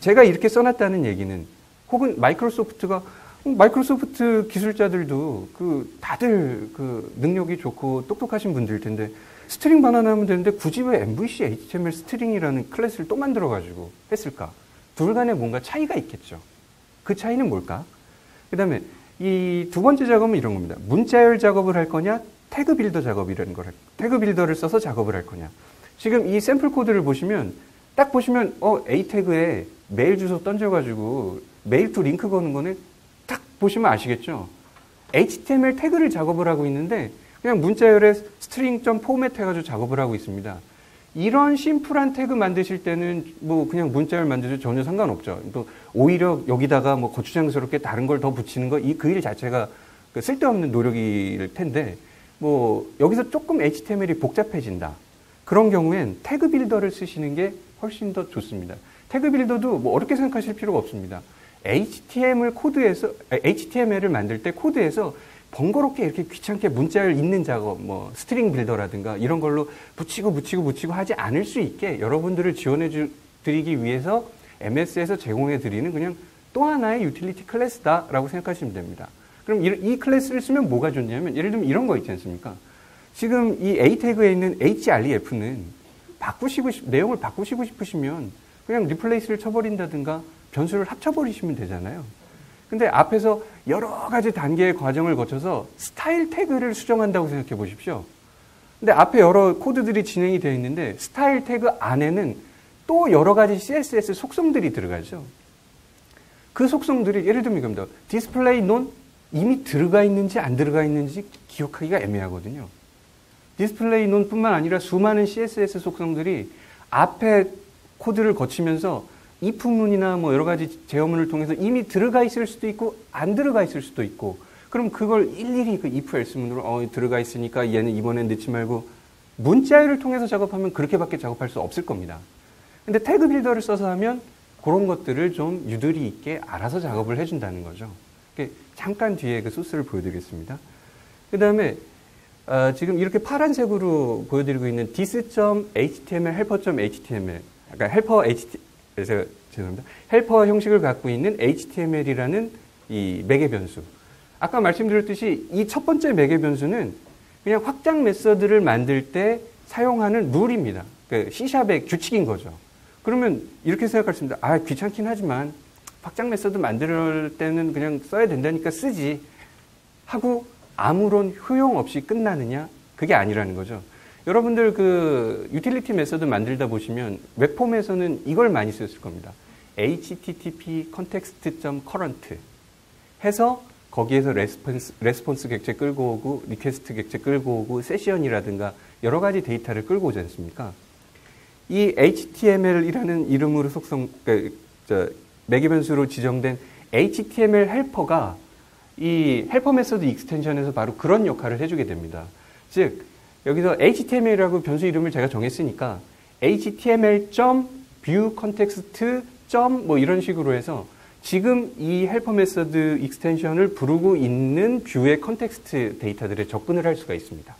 제가 이렇게 써놨다는 얘기는 혹은 마이크로소프트 기술자들도 다들 능력이 좋고 똑똑하신 분들일 텐데 스트링 반환하면 되는데 굳이 왜 MVC HTML 스트링이라는 클래스를 또 만들어가지고 했을까? 둘 간에 뭔가 차이가 있겠죠. 그 차이는 뭘까? 그 다음에 이 두 번째 작업은 이런 겁니다. 문자열 작업을 할 거냐, 태그 빌더 작업이라는 걸 태그 빌더를 써서 작업을 할 거냐. 지금 이 샘플 코드를 보시면 딱 보시면 A 태그에 메일 주소 던져가지고 메일 투 링크 거는 거는 딱 보시면 아시겠죠? HTML 태그를 작업을 하고 있는데 그냥 문자열에 스트링 점 포맷 해가지고 작업을 하고 있습니다. 이런 심플한 태그 만드실 때는 그냥 문자열 만드셔도 전혀 상관없죠. 또 오히려 여기다가 거추장스럽게 다른 걸 더 붙이는 거, 그 일 자체가 쓸데없는 노력일 텐데, 여기서 조금 HTML이 복잡해진다. 그런 경우엔 태그 빌더를 쓰시는 게 훨씬 더 좋습니다. 태그 빌더도 어렵게 생각하실 필요가 없습니다. HTML을 만들 때 코드에서 번거롭게 이렇게 귀찮게 문자열 읽는 작업, 스트링 빌더라든가 이런 걸로 붙이고 하지 않을 수 있게 여러분들을 지원해 드리기 위해서 MS에서 제공해 드리는 그냥 또 하나의 유틸리티 클래스다라고 생각하시면 됩니다. 그럼 이 클래스를 쓰면 뭐가 좋냐면 예를 들면 이런 거 있지 않습니까? 지금 이 A 태그에 있는 href는 내용을 바꾸시고 싶으시면 그냥 리플레이스를 쳐버린다든가 변수를 합쳐버리시면 되잖아요. 근데 앞에서 여러 가지 단계의 과정을 거쳐서 스타일 태그를 수정한다고 생각해 보십시오. 근데 앞에 여러 코드들이 진행이 되어 있는데 스타일 태그 안에는 또 여러 가지 CSS 속성들이 들어가죠. 그 속성들이 예를 들면 이겁니다. 디스플레이 논 이미 들어가 있는지 안 들어가 있는지 기억하기가 애매하거든요. 디스플레이 논 뿐만 아니라 수많은 CSS 속성들이 앞에 코드를 거치면서 if 문이나 여러 가지 제어문을 통해서 이미 들어가 있을 수도 있고 안 들어가 있을 수도 있고 그럼 그걸 일일이 그 if else 문으로 들어가 있으니까 얘는 이번엔 넣지 말고 문자열을 통해서 작업하면 그렇게밖에 작업할 수 없을 겁니다. 근데 태그 빌더를 써서 하면 그런 것들을 좀 유도리 있게 알아서 작업을 해준다는 거죠. 잠깐 뒤에 그 소스를 보여드리겠습니다. 그 다음에 지금 이렇게 파란색으로 보여드리고 있는 this.html, helper.html, 그러니까 헬퍼 형식을 갖고 있는 HTML이라는 이 매개 변수. 아까 말씀드렸듯이 이 첫 번째 매개 변수는 그냥 확장 메서드를 만들 때 사용하는 룰입니다. 그러니까 C샵의 규칙인 거죠. 그러면 이렇게 생각할 수 있습니다. 귀찮긴 하지만 확장 메서드 만들 때는 그냥 써야 된다니까 쓰지 하고 아무런 효용 없이 끝나느냐? 그게 아니라는 거죠. 여러분들 그 유틸리티 메서드 만들다 보시면 웹폼에서는 이걸 많이 쓰였을 겁니다. http context.current 해서 거기에서 레스폰스 객체 끌고 오고 리퀘스트 객체 끌고 오고 세션이라든가 여러 가지 데이터를 끌고 오지 않습니까? 이 HTML이라는 이름으로 매개 변수로 지정된 HTML 헬퍼가 이 헬퍼 메서드 익스텐션에서 바로 그런 역할을 해주게 됩니다. 즉 여기서 HTML이라고 변수 이름을 제가 정했으니까 HTML.viewContext. 뭐 이런 식으로 해서 지금 이 헬퍼 메서드 익스텐션을 부르고 있는 뷰의 컨텍스트 데이터들에 접근을 할 수가 있습니다.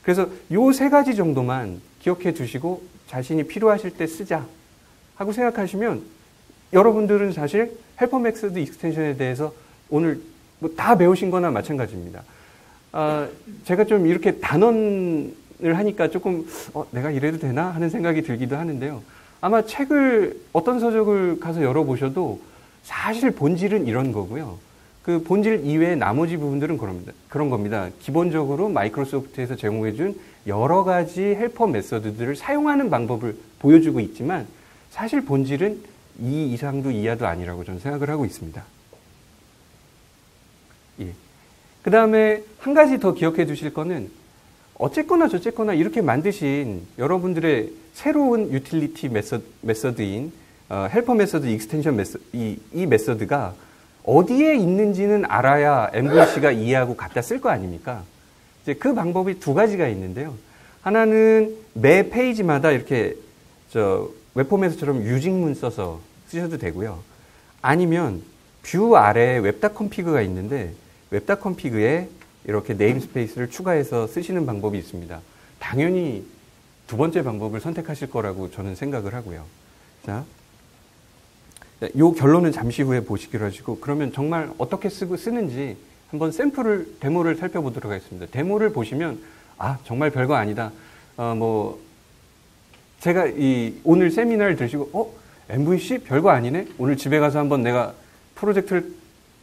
그래서 요 세 가지 정도만 기억해 두시고 자신이 필요하실 때 쓰자 하고 생각하시면 여러분들은 사실 헬퍼 메서드 익스텐션에 대해서 오늘 뭐 다 배우신 거나 마찬가지입니다. 제가 좀 이렇게 단언을 하니까 조금 내가 이래도 되나 하는 생각이 들기도 하는데요. 아마 책을 어떤 서적을 가서 열어보셔도 사실 본질은 이런 거고요. 그 본질 이외의 나머지 부분들은 그런 겁니다. 기본적으로 마이크로소프트에서 제공해준 여러 가지 헬퍼 메서드들을 사용하는 방법을 보여주고 있지만 사실 본질은 이 이상도 이하도 아니라고 저는 생각을 하고 있습니다. 예. 그 다음에 한 가지 더 기억해 두실 거는 어쨌거나 저쨌거나 이렇게 만드신 여러분들의 새로운 유틸리티 메서드인 헬퍼 메서드 익스텐션 이 메서드가 어디에 있는지는 알아야 MVC가 이해하고 갖다 쓸 거 아닙니까? 이제 그 방법이 두 가지가 있는데요. 하나는 매 페이지마다 이렇게 웹폼에서처럼 유직문 써서 쓰셔도 되고요. 아니면 뷰 아래에 웹.config가 있는데 웹.config에 이렇게 네임스페이스를 추가해서 쓰시는 방법이 있습니다. 당연히 두 번째 방법을 선택하실 거라고 저는 생각을 하고요. 자, 요 결론은 잠시 후에 보시기로 하시고 그러면 정말 어떻게 쓰는지 한번 데모를 살펴보도록 하겠습니다. 데모를 보시면 정말 별거 아니다. 제가 오늘 세미나를 들으시고 MVC 별거 아니네? 오늘 집에 가서 한번 내가 프로젝트를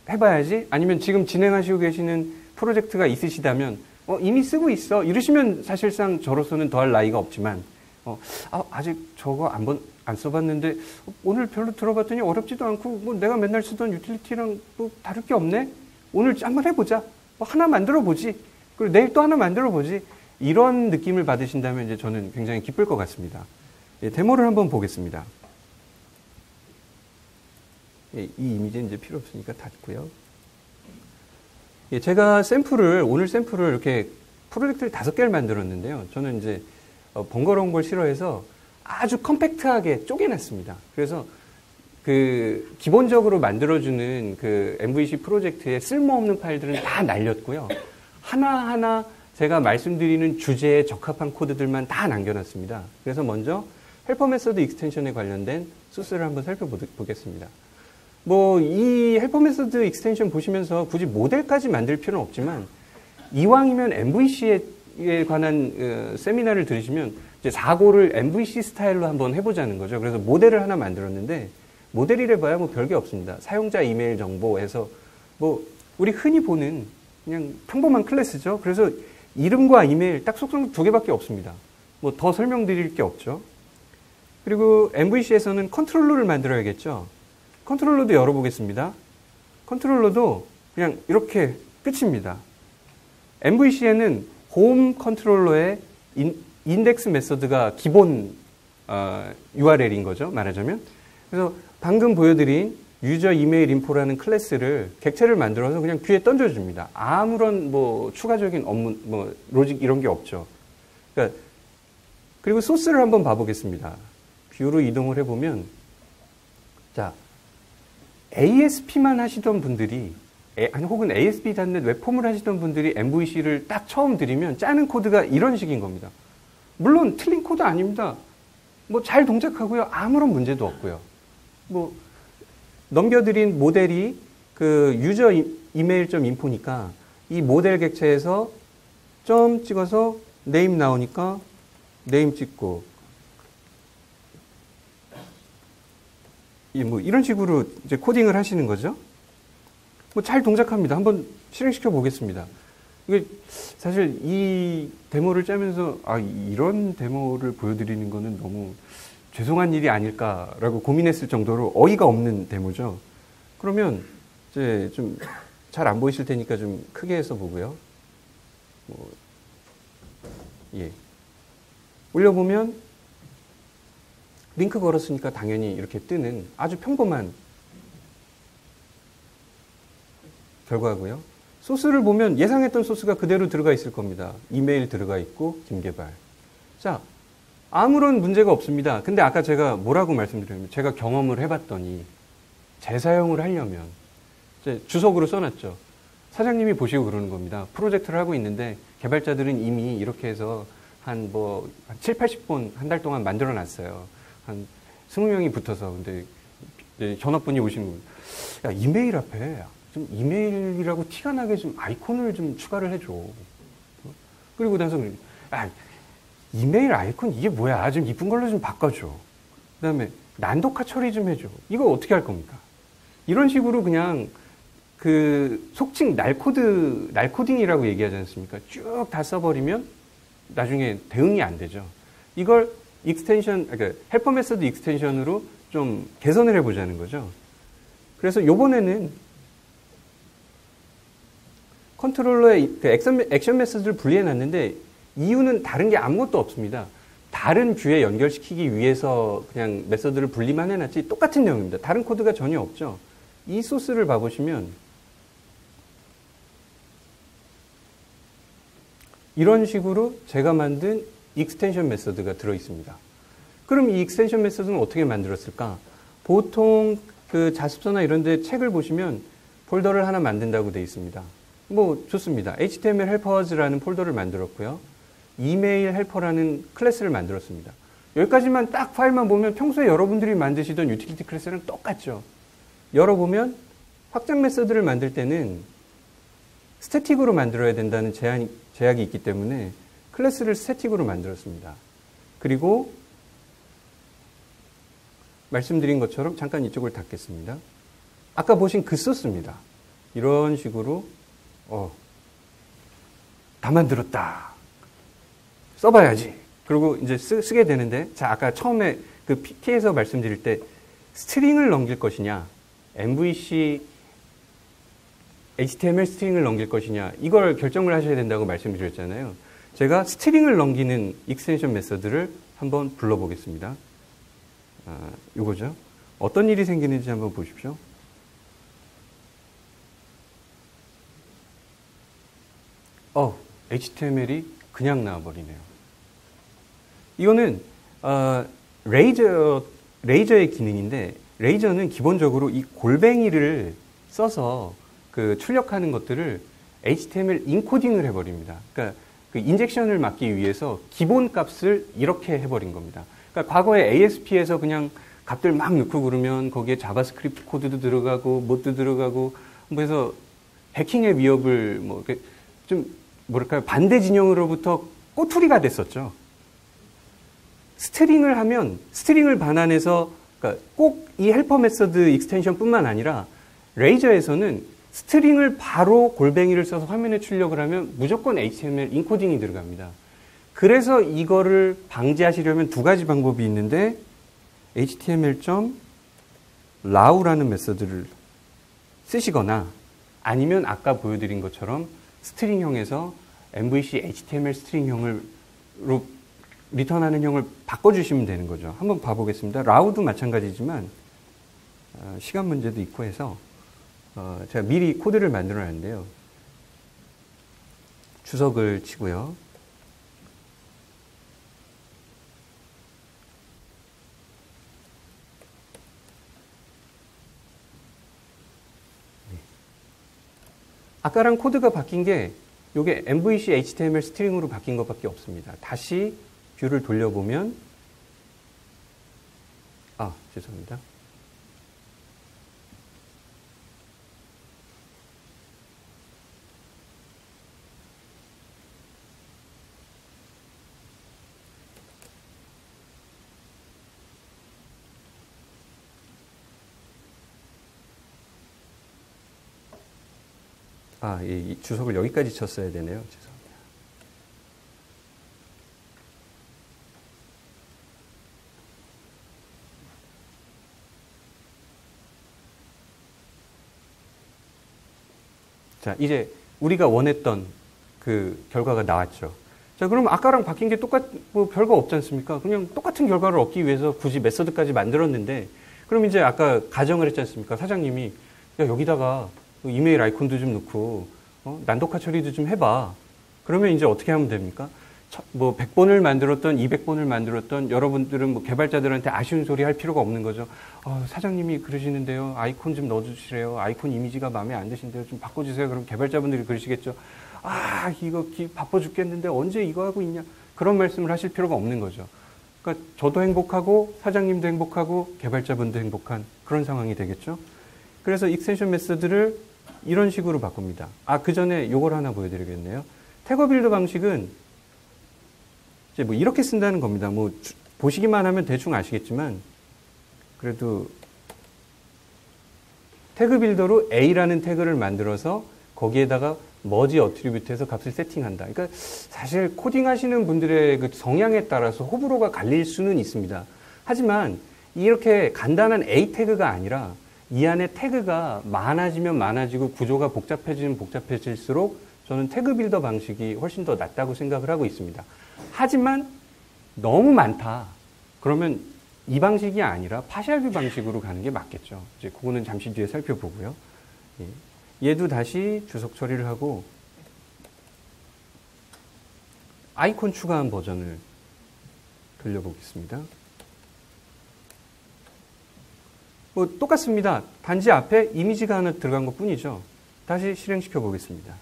해봐야지? 아니면 지금 진행하시고 계시는 프로젝트가 있으시다면 이미 쓰고 있어. 이러시면 사실상 저로서는 더할 나위가 없지만 아직 저거 안 써봤는데 오늘 별로 들어봤더니 어렵지도 않고 내가 맨날 쓰던 유틸리티랑 다를 게 없네? 오늘 한번 해보자. 하나 만들어보지. 그리고 내일 또 하나 만들어보지. 이런 느낌을 받으신다면 이제 저는 굉장히 기쁠 것 같습니다. 예, 데모를 한번 보겠습니다. 예, 이 이미지는 이제 필요 없으니까 닫고요. 예, 제가 오늘 샘플을 이렇게 프로젝트를 5개를 만들었는데요. 저는 이제 번거로운 걸 싫어해서 아주 컴팩트하게 쪼개놨습니다. 그래서 기본적으로 만들어주는 MVC 프로젝트에 쓸모없는 파일들은 다 날렸고요. 하나하나 제가 말씀드리는 주제에 적합한 코드들만 다 남겨놨습니다. 그래서 먼저 헬퍼 메서드 익스텐션에 관련된 소스를 한번 살펴보겠습니다. 이 헬퍼 메서드 익스텐션 보시면서 굳이 모델까지 만들 필요는 없지만 이왕이면 MVC에 관한 세미나를 들으시면 이제 사고를 MVC 스타일로 한번 해보자는 거죠. 그래서 모델을 하나 만들었는데 모델이래 봐야 별게 없습니다. 사용자 이메일 정보에서 우리 흔히 보는 그냥 평범한 클래스죠. 그래서 이름과 이메일 딱 속성 2개밖에 없습니다. 더 설명드릴 게 없죠. 그리고 MVC에서는 컨트롤러를 만들어야겠죠. 컨트롤러도 열어보겠습니다. 컨트롤러도 그냥 이렇게 끝입니다. MVC에는 홈 컨트롤러의 인덱스 메서드가 기본 URL인 거죠. 말하자면. 그래서 방금 보여드린 유저 이메일 인포라는 클래스를 객체를 만들어서 그냥 뷰에 던져줍니다. 아무런 뭐 추가적인 업무, 뭐 로직 이런 게 없죠. 그러니까 그리고 소스를 한번 봐보겠습니다. 뷰로 이동을 해보면, 자, ASP만 하시던 분들이, 아니, 혹은 ASP.NET 웹폼을 하시던 분들이 MVC를 딱 처음 들이면 짜는 코드가 이런 식인 겁니다. 물론 틀린 코드 아닙니다. 뭐 잘 동작하고요. 아무런 문제도 없고요. 뭐 넘겨드린 모델이 그 유저 이메일 인포니까 이 모델 객체에서 점 찍어서 네임 나오니까 네임 찍고 뭐 이런 식으로 이제 코딩을 하시는 거죠. 뭐 잘 동작합니다. 한번 실행시켜 보겠습니다. 이게 사실 이 데모를 짜면서 이런 데모를 보여드리는 거는 너무 죄송한 일이 아닐까라고 고민했을 정도로 어이가 없는 데모죠. 그러면 이제 좀 잘 안 보이실 테니까 좀 크게 해서 보고요. 예. 올려보면 링크 걸었으니까 당연히 이렇게 뜨는 아주 평범한 결과고요. 소스를 보면 예상했던 소스가 그대로 들어가 있을 겁니다. 이메일 들어가 있고 김개발. 자, 아무런 문제가 없습니다. 근데 아까 제가 뭐라고 말씀드렸냐면 제가 경험을 해봤더니 재사용을 하려면 이제 주석으로 써놨죠. 사장님이 보시고 그러는 겁니다. 프로젝트를 하고 있는데 개발자들은 이미 이렇게 해서 한 7, 80번 한 달 동안 만들어 놨어요. 한 20명이 붙어서. 근데 전화분이 오신 거예요. 야, 이메일 앞에 좀 이메일이라고 티가 나게 좀 아이콘을 좀 추가를 해줘. 그리고 나서 이메일 아이콘 이게 뭐야? 좀 이쁜 걸로 좀 바꿔줘. 그 다음에 난독화 처리 좀 해줘. 이거 어떻게 할 겁니까? 이런 식으로 그냥 그 속칭 날코딩이라고 얘기하지 않습니까? 쭉 다 써버리면 나중에 대응이 안 되죠. 이걸 그러니까 헬퍼 메서드 익스텐션으로 좀 개선을 해보자는 거죠. 그래서 요번에는 컨트롤러의 그 액션 메서드를 분리해놨는데 이유는 다른 게 아무것도 없습니다. 다른 뷰에 연결시키기 위해서 그냥 메서드를 분리만 해놨지 똑같은 내용입니다. 다른 코드가 전혀 없죠. 이 소스를 봐보시면 이런 식으로 제가 만든 익스텐션 메서드가 들어있습니다. 그럼 이 익스텐션 메서드는 어떻게 만들었을까? 보통 그 자습서나 이런 데 책을 보시면 폴더를 하나 만든다고 되어 있습니다. 뭐 좋습니다. HTML helpers라는 폴더를 만들었고요. 이메일 헬퍼라는 클래스를 만들었습니다. 여기까지만 딱 파일만 보면 평소에 여러분들이 만드시던 유틸리티 클래스랑 똑같죠. 열어보면 확장 메서드를 만들 때는 스태틱으로 만들어야 된다는 제약이 있기 때문에 클래스를 스태틱으로 만들었습니다. 그리고 말씀드린 것처럼 잠깐 이쪽을 닫겠습니다. 아까 보신 그 소스입니다. 이런 식으로 다 만들었다. 써봐야지. 그리고 이제 쓰게 되는데, 자, 아까 처음에 그 PT에서 말씀드릴 때 스트링을 넘길 것이냐, MVC, HTML 스트링을 넘길 것이냐, 이걸 결정을 하셔야 된다고 말씀드렸잖아요. 제가 스트링을 넘기는 익스텐션 메서드를 한번 불러보겠습니다. 이거죠. 어떤 일이 생기는지 한번 보십시오. HTML이 그냥 나와버리네요. 이거는 레이저의 기능인데, 레이저는 기본적으로 이 골뱅이를 써서 그 출력하는 것들을 HTML 인코딩을 해버립니다. 그러니까 그 인젝션을 막기 위해서 기본 값을 이렇게 해버린 겁니다. 그러니까 과거에 ASP에서 그냥 값들 막 넣고 그러면 거기에 자바스크립트 코드도 들어가고 뭣도 들어가고 뭐 해서 해킹의 위협을 좀 뭐랄까요, 반대 진영으로부터 꼬투리가 됐었죠. 스트링을 하면 스트링을 반환해서 그러니까 꼭 이 헬퍼 메서드 익스텐션뿐만 아니라 레이저에서는 스트링을 바로 골뱅이를 써서 화면에 출력을 하면 무조건 HTML 인코딩이 들어갑니다. 그래서 이거를 방지하시려면 두 가지 방법이 있는데 html.raw라는 메서드를 쓰시거나 아니면 아까 보여드린 것처럼 스트링형에서 MVC HTML 스트링형으로 리턴하는 형을 바꿔주시면 되는 거죠. 한번 봐보겠습니다. raw도 마찬가지지만 시간 문제도 있고 해서 제가 미리 코드를 만들어 놨는데요. 주석을 치고요. 아까랑 코드가 바뀐 게 이게 MVC HTML 스트링으로 바뀐 것밖에 없습니다. 다시 뷰를 돌려보면 죄송합니다. 이 주석을 여기까지 쳤어야 되네요. 죄송합니다. 자, 이제 우리가 원했던 그 결과가 나왔죠. 자, 그럼 아까랑 바뀐 게 별거 없지 않습니까? 그냥 똑같은 결과를 얻기 위해서 굳이 메서드까지 만들었는데, 그럼 이제 아까 가정을 했지 않습니까? 사장님이, 야, 여기다가 이메일 아이콘도 좀 넣고, 난독화 처리도 좀 해봐. 그러면 이제 어떻게 하면 됩니까? 100번을 만들었던, 200번을 만들었던 여러분들은 개발자들한테 아쉬운 소리 할 필요가 없는 거죠. 사장님이 그러시는데요. 아이콘 좀 넣어주시래요. 아이콘 이미지가 마음에 안 드신데요. 좀 바꿔주세요. 그럼 개발자분들이 그러시겠죠. 이거 바빠 죽겠는데 언제 이거 하고 있냐. 그런 말씀을 하실 필요가 없는 거죠. 그러니까 저도 행복하고 사장님도 행복하고 개발자분도 행복한 그런 상황이 되겠죠. 그래서 익스텐션 메서드를 이런 식으로 바꿉니다. 그 전에 이걸 하나 보여드리겠네요. 태거 빌더 방식은 이제 이렇게 쓴다는 겁니다. 보시기만 하면 대충 아시겠지만, 그래도 태그 빌더로 A라는 태그를 만들어서 거기에다가 머지 어트리뷰트에서 값을 세팅한다. 그러니까 사실 코딩 하시는 분들의 그 성향에 따라서 호불호가 갈릴 수는 있습니다. 하지만 이렇게 간단한 A 태그가 아니라 이 안에 태그가 많아지면 많아지고 구조가 복잡해지면 복잡해질수록 저는 태그 빌더 방식이 훨씬 더 낫다고 생각을 하고 있습니다. 하지만 너무 많다. 그러면 이 방식이 아니라 파샬 방식으로 가는 게 맞겠죠. 이제 그거는 잠시 뒤에 살펴보고요. 얘도 다시 주석 처리를 하고 아이콘 추가한 버전을 돌려보겠습니다. 똑같습니다. 단지 앞에 이미지가 하나 들어간 것 뿐이죠. 다시 실행시켜 보겠습니다.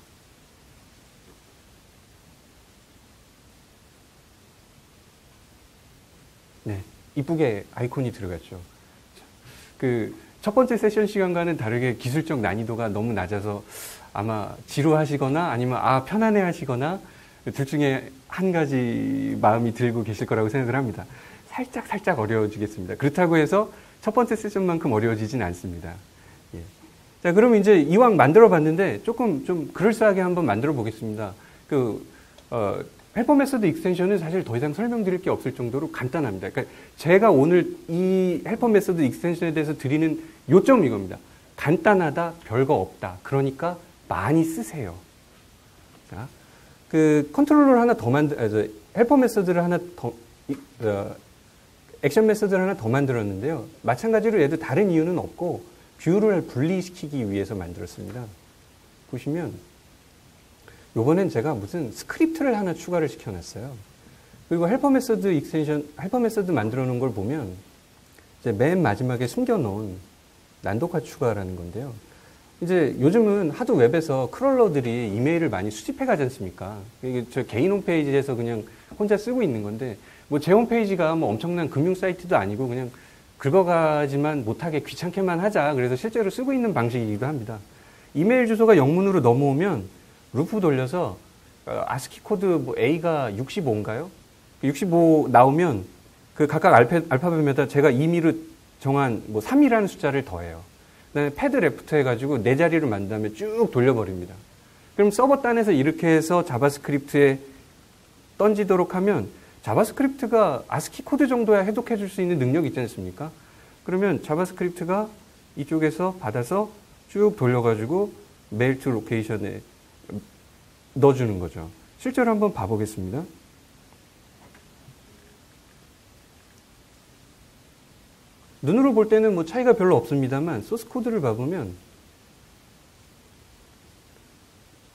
네, 이쁘게 아이콘이 들어갔죠. 첫 번째 세션 시간과는 다르게 기술적 난이도가 너무 낮아서 아마 지루하시거나 아니면 편안해 하시거나 둘 중에 한 가지 마음이 들고 계실 거라고 생각을 합니다. 살짝 어려워지겠습니다. 그렇다고 해서 첫 번째 세션만큼 어려워지진 않습니다. 예. 자, 그러면 이제 이왕 만들어 봤는데 조금 좀 그럴싸하게 한번 만들어 보겠습니다. 헬퍼 메서드 익스텐션은 사실 더 이상 설명드릴 게 없을 정도로 간단합니다. 그러니까 제가 오늘 이 헬퍼 메서드 익스텐션에 대해서 드리는 요점은 이겁니다. 간단하다, 별거 없다. 그러니까 많이 쓰세요. 자, 컨트롤러를 하나 더 헬퍼 메서드를 하나 더, 액션 메서드를 하나 더 만들었는데요. 마찬가지로 얘도 다른 이유는 없고 뷰를 분리시키기 위해서 만들었습니다. 보시면 요번엔 제가 무슨 스크립트를 하나 추가를 시켜놨어요. 그리고 헬퍼 메서드 만들어 놓은 걸 보면 이제 맨 마지막에 숨겨놓은 난독화 추가라는 건데요. 이제 요즘은 하도 웹에서 크롤러들이 이메일을 많이 수집해 가지 않습니까? 이게 저 개인 홈페이지에서 그냥 혼자 쓰고 있는 건데, 제 홈페이지가 엄청난 금융 사이트도 아니고 그냥 긁어가지만 못하게 귀찮게만 하자. 그래서 실제로 쓰고 있는 방식이기도 합니다. 이메일 주소가 영문으로 넘어오면 루프 돌려서 아스키 코드 A가 65인가요? 65 나오면 각각 알파벳마다 제가 임의로 정한 3이라는 숫자를 더해요. 그다음에 패드 레프트 해가지고 네 자리를 만든 다음에 쭉 돌려버립니다. 그럼 서버 단에서 이렇게 해서 자바스크립트에 던지도록 하면 자바스크립트가 아스키 코드 정도야 해독해 줄 수 있는 능력이 있지 않습니까? 그러면 자바스크립트가 이쪽에서 받아서 쭉 돌려가지고 메일 투 로케이션에 넣어주는 거죠. 실제로 한번 눈으로 볼 때는 뭐 차이가 별로 없습니다만 소스 코드를 봐보면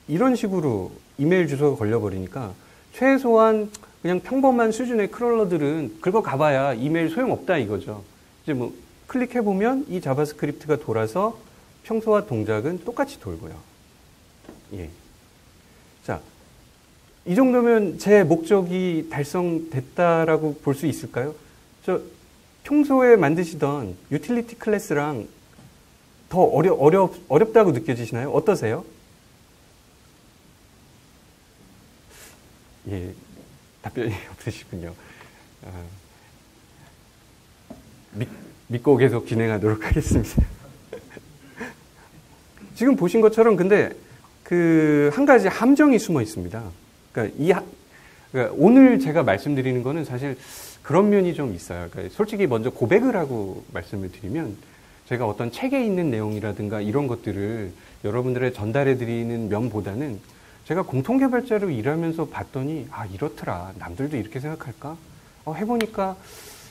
이런 식으로 이메일 주소가 걸려버리니까 최소한 그냥 평범한 수준의 크롤러들은 긁어가봐야 이메일 소용없다 이거죠. 이제 뭐 클릭해보면 이 자바스크립트가 돌아서 평소와 동작은 똑같이 돌고요. 예. 자, 이 정도면 제 목적이 달성됐다라고 볼 수 있을까요? 평소에 만드시던 유틸리티 클래스랑 더 어렵다고 느껴지시나요? 어떠세요? 예, 답변이 없으시군요. 믿고 계속 진행하도록 하겠습니다. 지금 보신 것처럼 근데 한 가지 함정이 숨어 있습니다. 그러니까 오늘 제가 말씀드리는 거는 사실 그런 면이 좀 있어요. 그러니까 솔직히 먼저 고백을 하고 말씀을 드리면 제가 어떤 책에 있는 내용이라든가 이런 것들을 여러분들에 전달해 드리는 면보다는 제가 공통개발자로 일하면서 봤더니 이렇더라. 남들도 이렇게 생각할까? 해보니까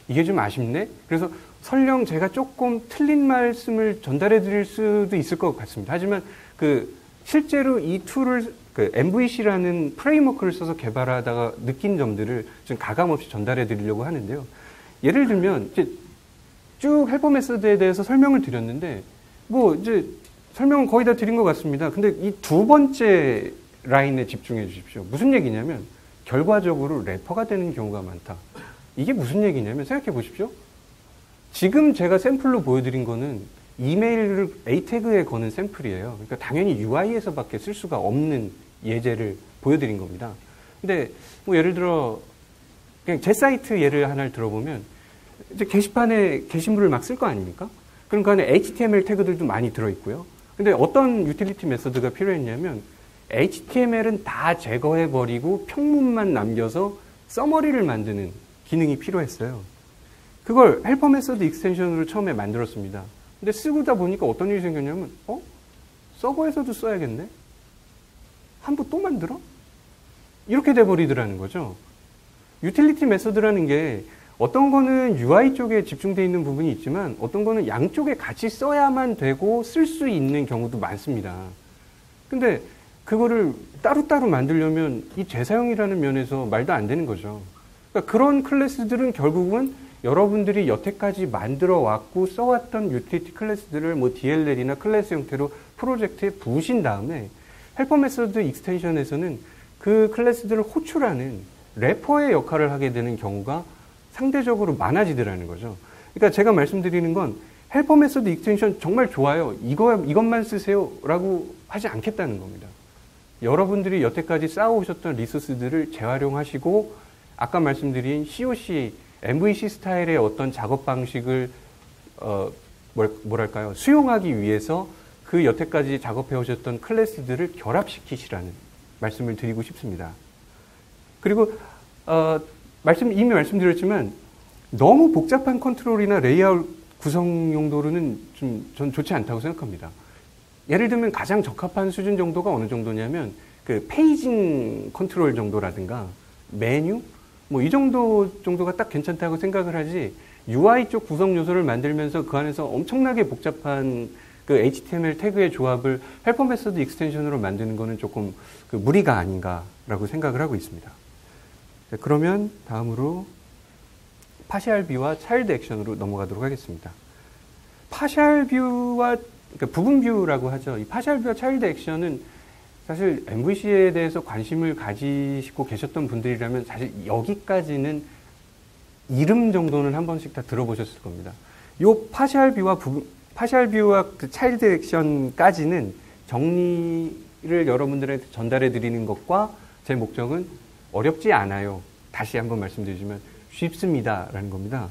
이게 좀 아쉽네. 그래서 설령 제가 조금 틀린 말씀을 전달해 드릴 수도 있을 것 같습니다. 하지만 실제로 이 툴을 MVC라는 프레임워크를 써서 개발하다가 느낀 점들을 좀 가감없이 전달해 드리려고 하는데요. 예를 들면 이제 쭉 헬퍼 메서드에 대해서 설명을 드렸는데 이제 설명은 거의 다 드린 것 같습니다. 근데 이 두 번째 라인에 집중해 주십시오. 무슨 얘기냐면 결과적으로 래퍼가 되는 경우가 많다. 이게 무슨 얘기냐면 생각해 보십시오. 지금 제가 샘플로 보여드린 거는 이메일을 A 태그에 거는 샘플이에요. 그러니까 당연히 UI에서밖에 쓸 수가 없는 예제를 보여드린 겁니다. 근데 뭐 예를 들어 그냥 제 사이트 예를 하나를 들어보면 이제 게시판에 게시물을 막 쓸 거 아닙니까? 그럼 그 안에 HTML 태그들도 많이 들어있고요. 근데 어떤 유틸리티 메서드가 필요했냐면 HTML은 다 제거해버리고 평문만 남겨서 서머리를 만드는 기능이 필요했어요. 그걸 헬퍼 메서드 익스텐션으로 처음에 만들었습니다. 근데 쓰다 보니까 어떤 일이 생겼냐면 서버에서도 써야겠네? 한부 또 만들어? 이렇게 돼버리더라는 거죠. 유틸리티 메서드라는 게 어떤 거는 UI 쪽에 집중되어 있는 부분이 있지만 어떤 거는 양쪽에 같이 써야만 되고 쓸 수 있는 경우도 많습니다. 근데 그거를 따로따로 만들려면 이 재사용이라는 면에서 말도 안 되는 거죠. 그러니까 그런 클래스들은 결국은 여러분들이 여태까지 만들어 왔고 써왔던 유틸리티 클래스들을 뭐 DLL이나 클래스 형태로 프로젝트에 부으신 다음에 헬퍼 메서드 익스텐션에서는 그 클래스들을 호출하는 래퍼의 역할을 하게 되는 경우가 상대적으로 많아지더라는 거죠. 그러니까 제가 말씀드리는 건 헬퍼 메서드 익스텐션 정말 좋아요. 이것만 쓰세요. 라고 하지 않겠다는 겁니다. 여러분들이 여태까지 쌓아오셨던 리소스들을 재활용하시고 아까 말씀드린 COC, MVC 스타일의 어떤 작업 방식을 뭐랄까요? 수용하기 위해서 그 여태까지 작업해 오셨던 클래스들을 결합시키시라는 말씀을 드리고 싶습니다. 그리고 이미 말씀드렸지만 너무 복잡한 컨트롤이나 레이아웃 구성 용도로는 전 좋지 않다고 생각합니다. 예를 들면 가장 적합한 수준 정도가 어느 정도냐면 페이징 컨트롤 정도라든가 메뉴 뭐 이 정도가 딱 괜찮다고 생각을 하지 UI 쪽 구성 요소를 만들면서 그 안에서 엄청나게 복잡한 HTML 태그의 조합을 헬퍼 메서드 익스텐션으로 만드는 거는 조금 무리가 아닌가라고 생각을 하고 있습니다. 자, 그러면 다음으로 파셜 뷰와 차일드 액션으로 넘어가도록 하겠습니다. 파셜 뷰와 부분 뷰라고 하죠. 이 파셜 뷰와 차일드 액션은 사실 MVC에 대해서 관심을 가지시고 계셨던 분들이라면 사실 여기까지는 이름 정도는 한 번씩 다 들어보셨을 겁니다. 요 파셜 뷰와 차일드 액션까지는 정리를 여러분들한테 전달해 드리는 것과 제 목적은 어렵지 않아요. 다시 한번 말씀드리지만 쉽습니다라는 겁니다.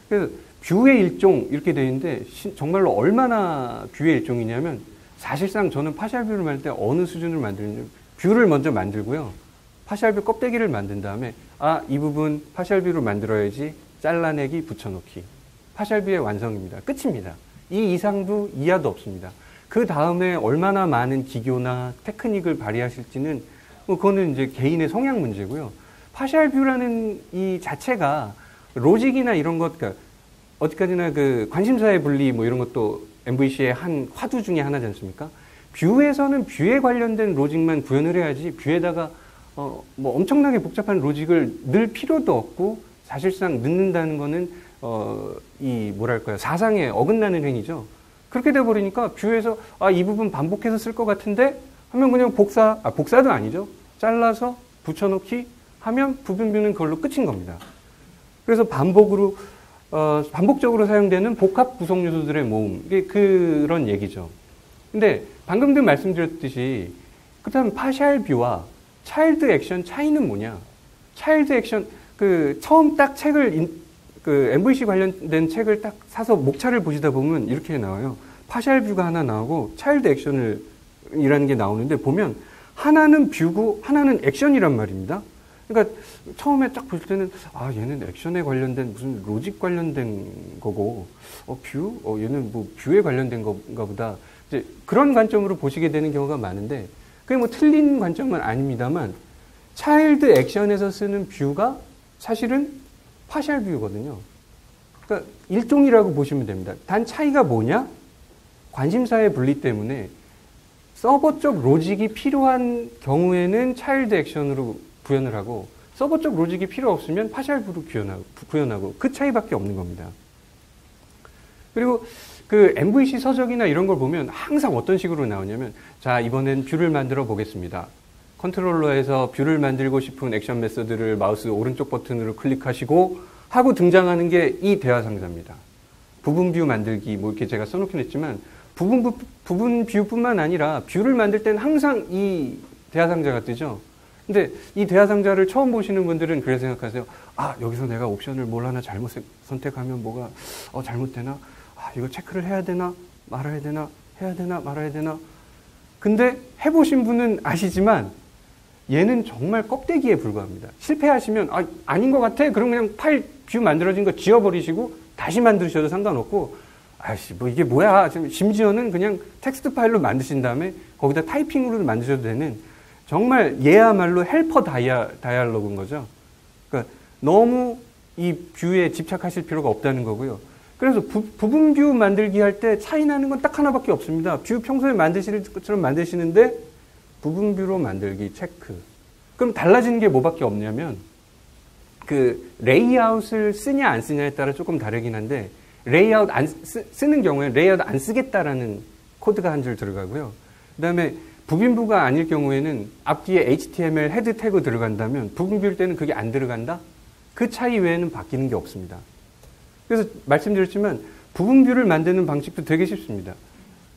그래서 뷰의 일종 이렇게 되어 있는데 정말로 얼마나 뷰의 일종이냐면 사실상 저는 파셜 뷰를 만들 때 어느 수준으로 만드냐면 뷰를 먼저 만들고요. 파셜 뷰 껍데기를 만든 다음에 이 부분 파셜 뷰로 만들어야지 잘라내기 붙여놓기. 파셜 뷰의 완성입니다. 끝입니다. 이 이상도 이하도 없습니다. 그 다음에 얼마나 많은 기교나 테크닉을 발휘하실지는 그거는 이제 개인의 성향 문제고요. 파셜 뷰라는 이 자체가 로직이나 이런 것, 그러니까 어디까지나 그 관심사의 분리 뭐 이런 것도 MVC의 한 화두 중에 하나지 않습니까? 뷰에서는 뷰에 관련된 로직만 구현을 해야지 뷰에다가 뭐 엄청나게 복잡한 로직을 넣을 필요도 없고 사실상 넣는다는 거는 이 뭐랄까요, 사상에 어긋나는 행위죠. 그렇게 돼 버리니까 뷰에서 이 부분 반복해서 쓸 것 같은데 하면 그냥 복사도 아니죠. 잘라서 붙여넣기 하면 부분 뷰는 그걸로 끝인 겁니다. 그래서 반복적으로 사용되는 복합 구성 요소들의 모음, 이게 그런 얘기죠. 근데 방금도 말씀드렸듯이 그렇다면 파셜 뷰와 차일드 액션 차이는 뭐냐? 차일드 액션 처음 딱 책을 MVC 관련된 책을 딱 사서 목차를 보시다 보면 이렇게 나와요. 파셜 뷰가 하나 나오고 차일드 액션이라는 게 나오는데 보면 하나는 뷰고 하나는 액션이란 말입니다. 그러니까 처음에 딱 볼 때는 얘는 액션에 관련된 무슨 로직 관련된 거고 얘는 뭐 뷰에 관련된 건가 보다. 이제 그런 관점으로 보시게 되는 경우가 많은데 그게 뭐 틀린 관점은 아닙니다만 차일드 액션에서 쓰는 뷰가 사실은 파셜 뷰거든요. 그러니까 일종이라고 보시면 됩니다. 단 차이가 뭐냐? 관심사의 분리 때문에 서버 쪽 로직이 필요한 경우에는 차일드 액션으로 구현을 하고 서버 쪽 로직이 필요 없으면 파셜 뷰로 구현하고 그 차이밖에 없는 겁니다. 그리고 그 MVC 서적이나 이런 걸 보면 항상 어떤 식으로 나오냐면 자, 이번엔 뷰를 만들어 보겠습니다. 컨트롤러에서 뷰를 만들고 싶은 액션 메서드를 마우스 오른쪽 버튼으로 클릭하시고 하고 등장하는 게 이 대화 상자입니다. 부분 뷰 만들기 뭐 이렇게 제가 써놓긴 했지만 부분 뷰뿐만 아니라 뷰를 만들 때는 항상 이 대화 상자가 뜨죠. 근데 이 대화 상자를 처음 보시는 분들은 그렇게 생각하세요. 여기서 내가 옵션을 뭘 하나 잘못 선택하면 뭐가 잘못되나? 이거 체크를 해야 되나? 말아야 되나? 해야 되나? 말아야 되나? 근데 해보신 분은 아시지만 얘는 정말 껍데기에 불과합니다. 실패하시면 아닌 것 같아? 그럼 그냥 파일 뷰 만들어진 거 지워버리시고 다시 만드셔도 상관없고 뭐 이게 뭐야? 심지어는 그냥 텍스트 파일로 만드신 다음에 거기다 타이핑으로 만드셔도 되는 정말 얘야말로 헬퍼 다이얼로그인 거죠. 그러니까 너무 이 뷰에 집착하실 필요가 없다는 거고요. 그래서 부분 뷰 만들기 할 때 차이 나는 건 딱 하나밖에 없습니다. 뷰 평소에 만드시는 것처럼 만드시는데 부분 뷰로 만들기 체크. 그럼 달라지는 게 뭐밖에 없냐면 그 레이아웃을 쓰냐 안 쓰냐에 따라 조금 다르긴 한데 레이아웃 쓰는 경우에 레이아웃 안 쓰겠다라는 코드가 한 줄 들어가고요. 그다음에 부분뷰가 아닐 경우에는 앞뒤에 HTML 헤드 태그 들어간다면 부분뷰일 때는 그게 안 들어간다? 그 차이 외에는 바뀌는 게 없습니다. 그래서 말씀드렸지만 부분뷰를 만드는 방식도 되게 쉽습니다.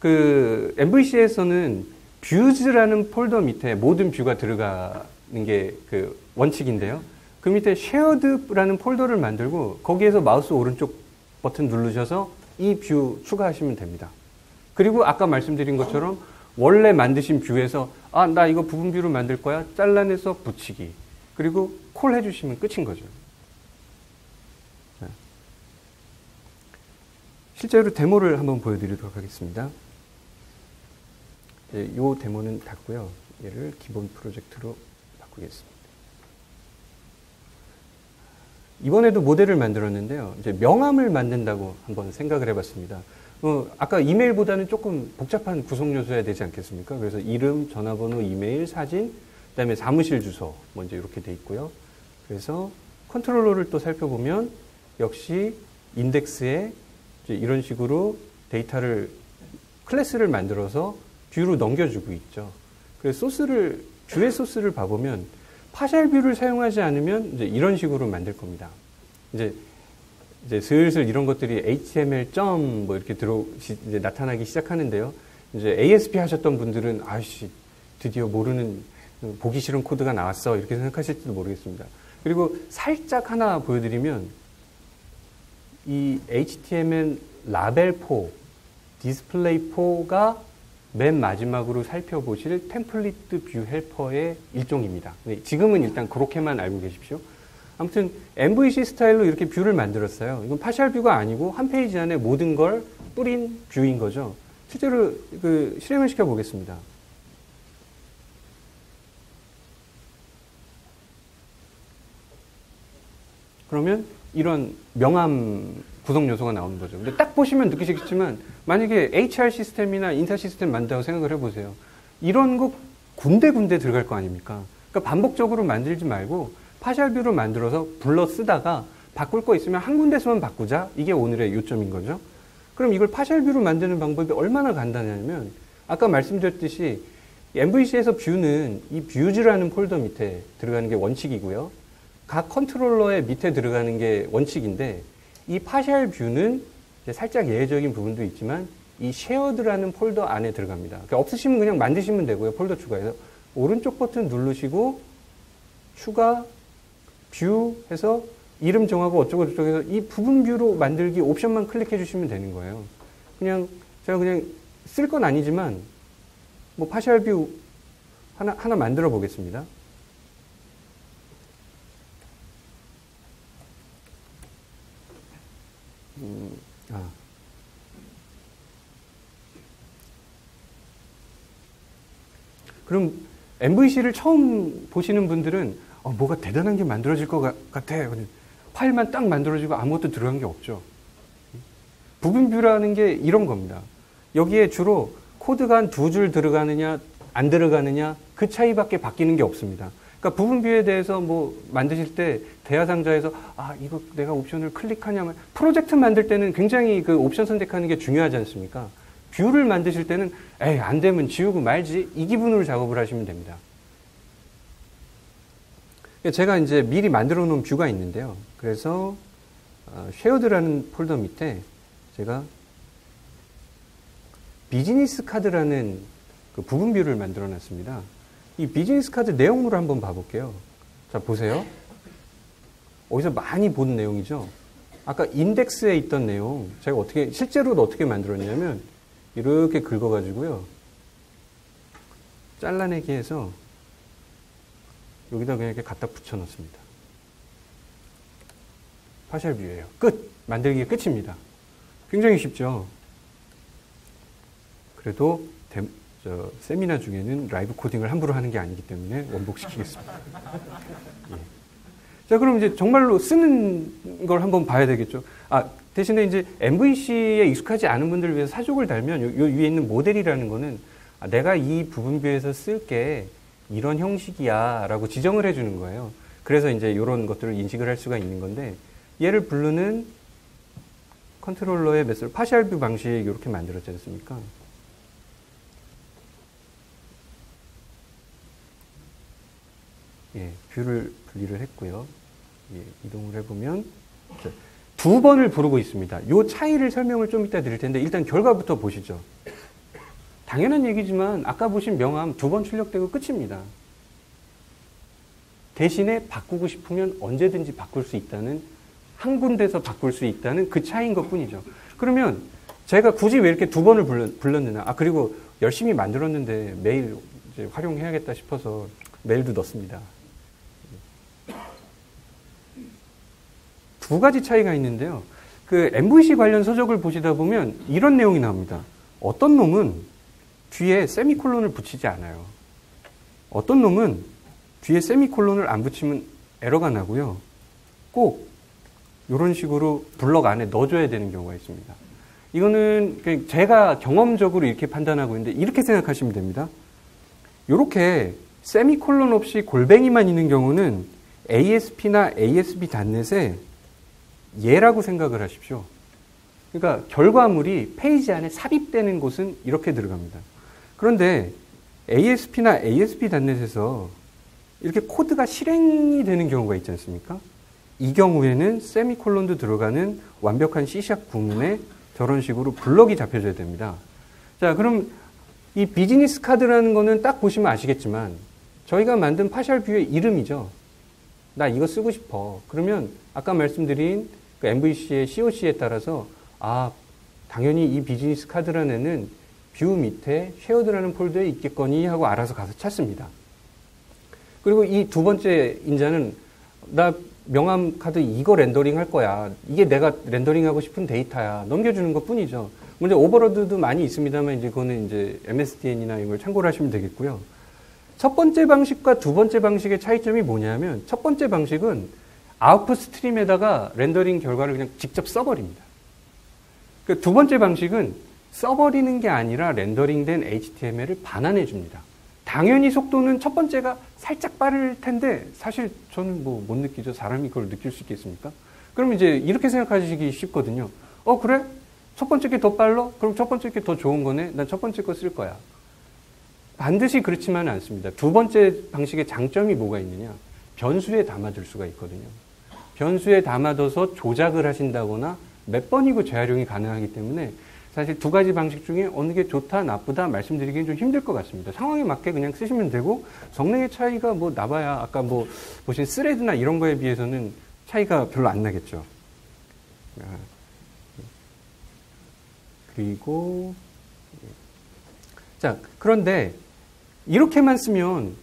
그 MVC에서는 뷰즈라는 폴더 밑에 모든 뷰가 들어가는 게 그 원칙인데요. 그 밑에 shared라는 폴더를 만들고 거기에서 마우스 오른쪽 버튼 누르셔서 이 뷰 추가하시면 됩니다. 그리고 아까 말씀드린 것처럼 원래 만드신 뷰에서 나 이거 부분 뷰로 만들 거야. 잘라내서 붙이기. 그리고 콜 해주시면 끝인 거죠. 실제로 데모를 한번 보여드리도록 하겠습니다. 이 데모는 닫고요. 얘를 기본 프로젝트로 바꾸겠습니다. 이번에도 모델을 만들었는데요. 이제 명함을 만든다고 한번 생각을 해봤습니다. 아까 이메일보다는 조금 복잡한 구성 요소여야 되지 않겠습니까? 그래서 이름, 전화번호, 이메일, 사진, 그다음에 사무실 주소 먼저 이렇게 돼 있고요. 그래서 컨트롤러를 또 살펴보면 역시 인덱스에 이런 식으로 데이터를 클래스를 만들어서 뷰로 넘겨주고 있죠. 그래서 뷰의 소스를 봐보면 파셜 뷰를 사용하지 않으면 이제 이런 식으로 만들 겁니다. 이제 슬슬 이런 것들이 HTML 뭐 이렇게 이제 나타나기 시작하는데요. 이제 ASP 하셨던 분들은 드디어 모르는 보기 싫은 코드가 나왔어 이렇게 생각하실지도 모르겠습니다. 그리고 살짝 하나 보여드리면 이 HTML 라벨 4, 디스플레이 4가 맨 마지막으로 살펴보실 템플릿 뷰 헬퍼의 일종입니다. 지금은 일단 그렇게만 알고 계십시오. 아무튼 MVC 스타일로 이렇게 뷰를 만들었어요. 이건 파셜 뷰가 아니고 한 페이지 안에 모든 걸 뿌린 뷰인 거죠. 실제로 실행을 시켜 보겠습니다. 그러면 이런 명암 구성 요소가 나오는 거죠. 근데 딱 보시면 느끼시겠지만 만약에 HR 시스템이나 인사 시스템 만든다고 생각을 해보세요. 이런 거 군데군데 들어갈 거 아닙니까? 그러니까 반복적으로 만들지 말고 파셜 뷰로 만들어서 불러 쓰다가 바꿀 거 있으면 한 군데서만 바꾸자. 이게 오늘의 요점인 거죠. 그럼 이걸 파셜 뷰로 만드는 방법이 얼마나 간단하냐면 아까 말씀드렸듯이 MVC에서 뷰는 이 뷰즈라는 폴더 밑에 들어가는 게 원칙이고요. 각 컨트롤러의 밑에 들어가는 게 원칙인데 이 파셜 뷰는 살짝 예외적인 부분도 있지만 이 쉐어드라는 폴더 안에 들어갑니다. 그러니까 없으시면 그냥 만드시면 되고요. 폴더 추가해서 오른쪽 버튼 누르시고 추가 뷰 해서 이름 정하고 어쩌고 저쩌고 해서 이 부분 뷰로 만들기 옵션만 클릭해 주시면 되는 거예요. 그냥 제가 그냥 쓸 건 아니지만 뭐 파셜 뷰 하나 만들어 보겠습니다. 그럼 MVC를 처음 보시는 분들은 뭐가 대단한 게 만들어질 것 같아. 파일만 딱 만들어지고 아무것도 들어간 게 없죠. 부분뷰라는 게 이런 겁니다. 여기에 주로 코드가 한 두 줄 들어가느냐 안 들어가느냐 그 차이밖에 바뀌는 게 없습니다. 그러니까 부분뷰에 대해서 뭐 만드실 때 대화 상자에서 이거 내가 옵션을 클릭하냐면 프로젝트 만들 때는 굉장히 그 옵션 선택하는 게 중요하지 않습니까? 뷰를 만드실 때는 안 되면 지우고 말지 이 기분으로 작업을 하시면 됩니다. 제가 이제 미리 만들어 놓은 뷰가 있는데요. 그래서 쉐어드라는 폴더 밑에 제가 비즈니스 카드라는 그 부분 뷰를 만들어 놨습니다. 이 비즈니스 카드 내용물을 한번 봐볼게요. 자, 보세요. 어디서 많이 본 내용이죠. 아까 인덱스에 있던 내용 제가 실제로도 어떻게 만들었냐면 이렇게 긁어가지고요. 잘라내기 해서 여기다 그냥 이렇게 갖다 붙여 넣습니다. 파셜 뷰예요. 끝! 만들기가 끝입니다. 굉장히 쉽죠? 그래도 세미나 중에는 라이브 코딩을 함부로 하는 게 아니기 때문에 원복시키겠습니다. 예. 자, 그럼 이제 정말로 쓰는 걸 한번 봐야 되겠죠. 대신에 이제 MVC에 익숙하지 않은 분들을 위해서 사족을 달면 요 위에 있는 모델이라는 거는 내가 이 부분뷰에서 쓸게 이런 형식이야 라고 지정을 해주는 거예요. 그래서 이제 이런 것들을 인식을 할 수가 있는 건데 얘를 부르는 컨트롤러의 메시지 파셜 뷰 방식 이렇게 만들었지 않습니까? 예, 뷰를 분리를 했고요. 예, 이동을 해보면 두 번을 부르고 있습니다. 이 차이를 설명을 좀 이따 드릴 텐데 일단 결과부터 보시죠. 당연한 얘기지만 아까 보신 명암 두 번 출력되고 끝입니다. 대신에 바꾸고 싶으면 언제든지 바꿀 수 있다는 한 군데서 바꿀 수 있다는 그 차이인 것뿐이죠. 그러면 제가 굳이 왜 이렇게 두 번을 불렀느냐. 그리고 열심히 만들었는데 매일 이제 활용해야겠다 싶어서 메일도 넣습니다. 두 가지 차이가 있는데요. 그 MVC 관련 서적을 보시다 보면 이런 내용이 나옵니다. 어떤 놈은 뒤에 세미콜론을 붙이지 않아요. 어떤 놈은 뒤에 세미콜론을 안 붙이면 에러가 나고요. 꼭 이런 식으로 블럭 안에 넣어줘야 되는 경우가 있습니다. 이거는 제가 경험적으로 이렇게 판단하고 있는데 이렇게 생각하시면 됩니다. 이렇게 세미콜론 없이 골뱅이만 있는 경우는 ASP나 ASB 단넷에 얘라고 생각을 하십시오. 그러니까 결과물이 페이지 안에 삽입되는 곳은 이렇게 들어갑니다. 그런데 ASP나 ASB 단넷에서 이렇게 코드가 실행이 되는 경우가 있지 않습니까? 이 경우에는 세미콜론도 들어가는 완벽한 C# 구문에 저런 식으로 블럭이 잡혀져야 됩니다. 자, 그럼 이 비즈니스 카드라는 거는 딱 보시면 아시겠지만 저희가 만든 파셜 뷰의 이름이죠. 나 이거 쓰고 싶어. 그러면 아까 말씀드린 그 MVC의 COC에 따라서 당연히 이 비즈니스 카드라는 애는 뷰 밑에 쉐어드라는 폴더에 있겠거니 하고 알아서 가서 찾습니다. 그리고 이 두 번째 인자는 나 명함 카드 이거 렌더링 할 거야. 이게 내가 렌더링하고 싶은 데이터야. 넘겨주는 것 뿐이죠. 물론 오버로드도 많이 있습니다만 이제 그거는 이제 MSDN이나 이걸 참고를 하시면 되겠고요. 첫 번째 방식과 두 번째 방식의 차이점이 뭐냐면 첫 번째 방식은 아웃풋 스트림에다가 렌더링 결과를 그냥 직접 써버립니다. 그 두 번째 방식은 써버리는 게 아니라 렌더링된 HTML을 반환해 줍니다. 당연히 속도는 첫 번째가 살짝 빠를 텐데 사실 저는 뭐 못 느끼죠. 사람이 그걸 느낄 수 있겠습니까? 그럼 이제 이렇게 생각하시기 쉽거든요. 그래? 첫 번째 게 더 빨라? 그럼 첫 번째 게 더 좋은 거네? 난 첫 번째 거 쓸 거야. 반드시 그렇지만은 않습니다. 두 번째 방식의 장점이 뭐가 있느냐? 변수에 담아둘 수가 있거든요. 변수에 담아둬서 조작을 하신다거나 몇 번이고 재활용이 가능하기 때문에 사실 두 가지 방식 중에 어느 게 좋다, 나쁘다 말씀드리기는 좀 힘들 것 같습니다. 상황에 맞게 그냥 쓰시면 되고 성능의 차이가 뭐 나봐야 아까 뭐 보신 스레드나 이런 거에 비해서는 차이가 별로 안 나겠죠. 그리고 자, 그런데 이렇게만 쓰면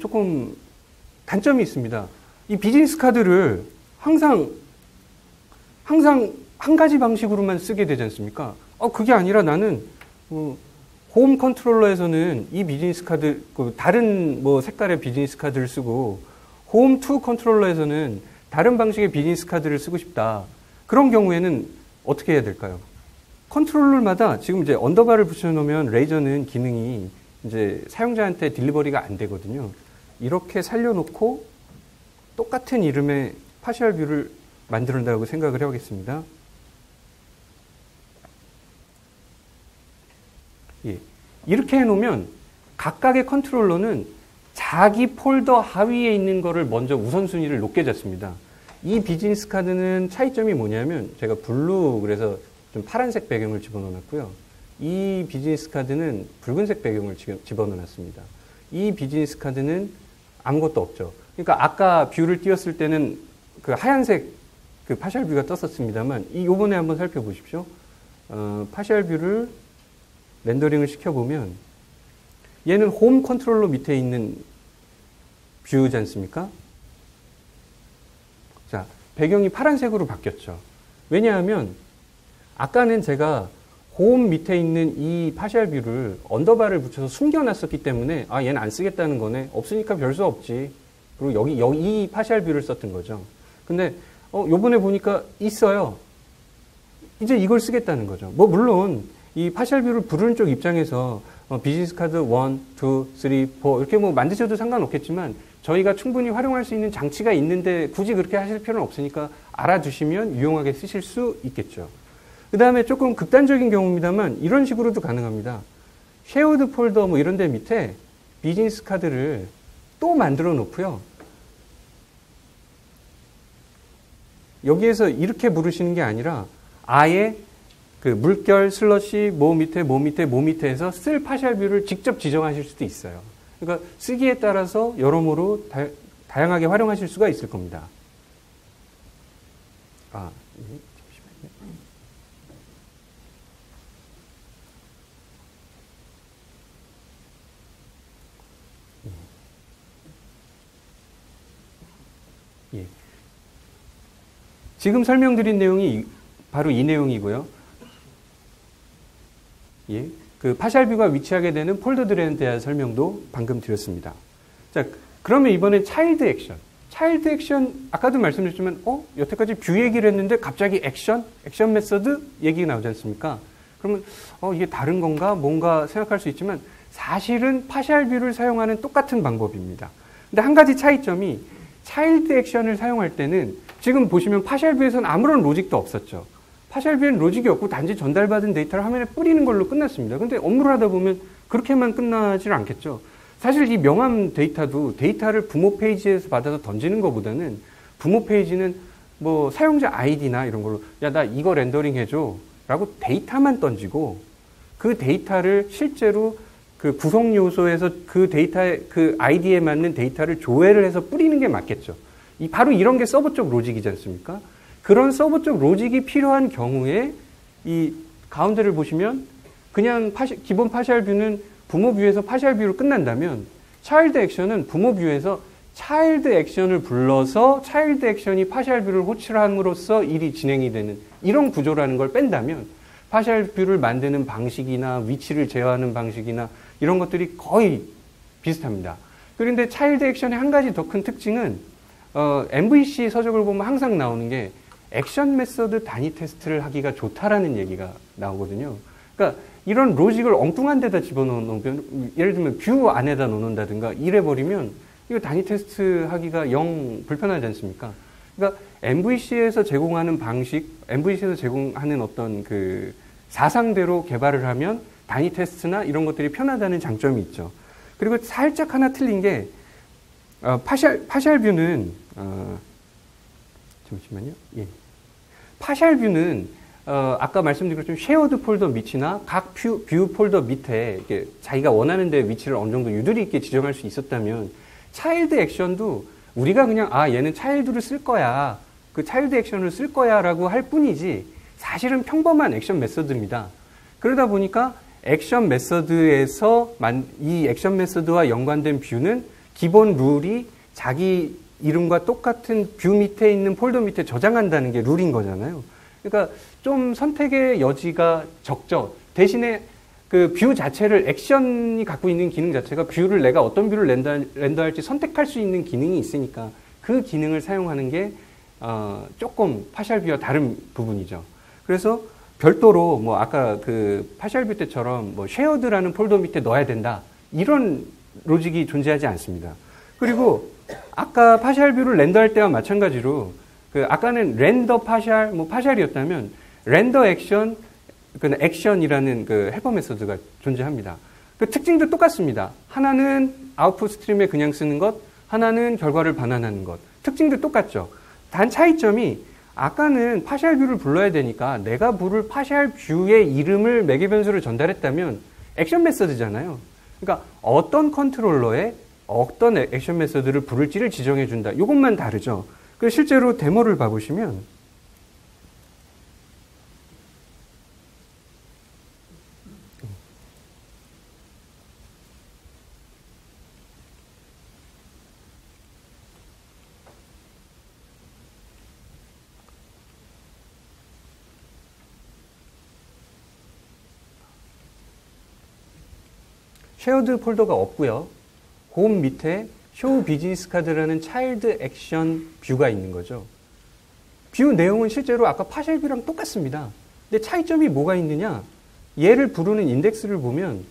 조금 단점이 있습니다. 이 비즈니스 카드를 항상 한 가지 방식으로만 쓰게 되지 않습니까? 그게 아니라 나는 홈 컨트롤러에서는 이 비즈니스 카드 다른 뭐 색깔의 비즈니스 카드를 쓰고 홈 투 컨트롤러에서는 다른 방식의 비즈니스 카드를 쓰고 싶다. 그런 경우에는 어떻게 해야 될까요? 컨트롤러마다 지금 이제 언더바를 붙여놓으면 레이저는 기능이 이제 사용자한테 딜리버리가 안 되거든요. 이렇게 살려놓고 똑같은 이름의 파셜 뷰를 만들어낸다고 생각을 해보겠습니다. 예. 이렇게 해놓으면 각각의 컨트롤러는 자기 폴더 하위에 있는 거를 먼저 우선순위를 높게 잡습니다. 이 비즈니스 카드는 차이점이 뭐냐면 제가 블루 그래서 좀 파란색 배경을 집어넣어놨고요. 이 비즈니스 카드는 붉은색 배경을 집어넣어놨습니다. 이 비즈니스 카드는 아무것도 없죠. 그러니까 아까 뷰를 띄웠을 때는 그 하얀색 그 파셜 뷰가 떴었습니다만 요번에 한번 살펴보십시오. 파셜 뷰를 렌더링을 시켜보면 얘는 홈 컨트롤러 밑에 있는 뷰지 않습니까? 자, 배경이 파란색으로 바뀌었죠. 왜냐하면 아까는 제가 홈 밑에 있는 이 파셜 뷰를 언더바를 붙여서 숨겨놨었기 때문에 얘는 안 쓰겠다는 거네. 없으니까 별 수 없지. 그리고 여기 이 파셜 뷰를 썼던 거죠. 근데 요번에 보니까 있어요. 이제 이걸 쓰겠다는 거죠. 뭐 물론 이 파셜 뷰를 부르는 쪽 입장에서 비즈니스 카드 1, 2, 3, 4 이렇게 뭐 만드셔도 상관없겠지만 저희가 충분히 활용할 수 있는 장치가 있는데 굳이 그렇게 하실 필요는 없으니까 알아두시면 유용하게 쓰실 수 있겠죠. 그 다음에 조금 극단적인 경우입니다만 이런 식으로도 가능합니다. 쉐어드 폴더 뭐 이런 데 밑에 비즈니스 카드를 또 만들어 놓고요. 여기에서 이렇게 부르시는 게 아니라 아예 그 물결 슬러시 뭐 밑에 해서 쓸 파셜 뷰를 직접 지정하실 수도 있어요. 그러니까 쓰기에 따라서 여러모로 다양하게 활용하실 수가 있을 겁니다. 예. 지금 설명드린 내용이 바로 이 내용이고요. 예. 그 파셜뷰가 위치하게 되는 폴더들에 대한 설명도 방금 드렸습니다. 자, 그러면 이번엔 차일드 액션. 차일드 액션, 아까도 말씀드렸지만, 여태까지 뷰 얘기를 했는데 갑자기 액션 메서드 얘기가 나오지 않습니까? 그러면, 이게 다른 건가? 뭔가 생각할 수 있지만, 사실은 파셜뷰를 사용하는 똑같은 방법입니다. 근데 한 가지 차이점이, 차일드 액션을 사용할 때는, 지금 보시면 파셜뷰에서는 아무런 로직도 없었죠. 파셜뷰에는 로직이 없고 단지 전달받은 데이터를 화면에 뿌리는 걸로 끝났습니다. 근데 업무를 하다 보면 그렇게만 끝나지는 않겠죠. 사실 이 명함 데이터도 데이터를 부모 페이지에서 받아서 던지는 것보다는 부모 페이지는 뭐 사용자 아이디나 이런 걸로 야, 나 이거 렌더링 해줘 라고 데이터만 던지고 그 데이터를 실제로 그 구성 요소에서 그 데이터의 그 아이디에 맞는 데이터를 조회를 해서 뿌리는 게 맞겠죠. 바로 이런 게 서버 쪽 로직이지 않습니까? 그런 서버 쪽 로직이 필요한 경우에 이 가운데를 보시면 그냥 기본 파셜 뷰는 부모 뷰에서 파셜 뷰로 끝난다면 차일드 액션은 부모 뷰에서 차일드 액션을 불러서 차일드 액션이 파셜 뷰를 호출함으로써 일이 진행이 되는 이런 구조라는 걸 뺀다면 파셜 뷰를 만드는 방식이나 위치를 제어하는 방식이나 이런 것들이 거의 비슷합니다. 그런데 차일드 액션의 한 가지 더 큰 특징은 MVC 서적을 보면 항상 나오는 게 액션 메서드 단위 테스트를 하기가 좋다라는 얘기가 나오거든요. 그러니까 이런 로직을 엉뚱한 데다 집어넣으면, 예를 들면 뷰 안에다 넣는다든가 이래버리면 이거 단위 테스트 하기가 영 불편하지 않습니까? 그러니까 MVC에서 제공하는 방식, MVC에서 제공하는 어떤 그 사상대로 개발을 하면 단위 테스트나 이런 것들이 편하다는 장점이 있죠. 그리고 살짝 하나 틀린 게 파샬 뷰는 잠시만요. 예. 파샬 뷰는 아까 말씀드렸지만 쉐어드 폴더 밑이나 각 뷰 폴더 밑에 이렇게 자기가 원하는 데 위치를 어느 정도 유도리 있게 지정할 수 있었다면 차일드 액션도 우리가 그냥 얘는 차일드를 쓸 거야. 그 차일드 액션을 쓸 거야라고 할 뿐이지 사실은 평범한 액션 메서드입니다. 그러다 보니까 액션 메서드에서 이 액션 메서드와 연관된 뷰는 기본 룰이 자기 이름과 똑같은 뷰 밑에 있는 폴더 밑에 저장한다는 게 룰인 거잖아요. 그러니까 좀 선택의 여지가 적죠. 대신에 그 뷰 자체를 액션이 갖고 있는 기능 자체가 뷰를 내가 어떤 뷰를 렌더할지 선택할 수 있는 기능이 있으니까 그 기능을 사용하는 게 조금 파샬 뷰와 다른 부분이죠. 그래서 별도로 뭐 아까 그 파샬 뷰 때처럼 뭐 쉐어드라는 폴더 밑에 넣어야 된다 이런 로직이 존재하지 않습니다. 그리고 아까 파샬 뷰를 렌더할 때와 마찬가지로 그 아까는 렌더 파샬 뭐 파샬이었다면 렌더 액션 그 액션이라는 그 헬퍼 메소드가 존재합니다. 그 특징도 똑같습니다. 하나는 아웃풋 스트림에 그냥 쓰는 것, 하나는 결과를 반환하는 것. 특징도 똑같죠. 단 차이점이 아까는 파샬 뷰를 불러야 되니까 내가 부를 파샬 뷰의 이름을 매개 변수로 전달했다면 액션 메소드잖아요. 그러니까 어떤 컨트롤러에 어떤 액션 메소드를 부를지를 지정해 준다. 이것만 다르죠. 그래서 실제로 데모를 봐보시면 쉐어드 폴더가 없고요. 홈 밑에 쇼 비즈니스 카드라는 차일드 액션 뷰가 있는 거죠. 뷰 내용은 실제로 아까 파샬 뷰랑 똑같습니다. 근데 차이점이 뭐가 있느냐? 얘를 부르는 인덱스를 보면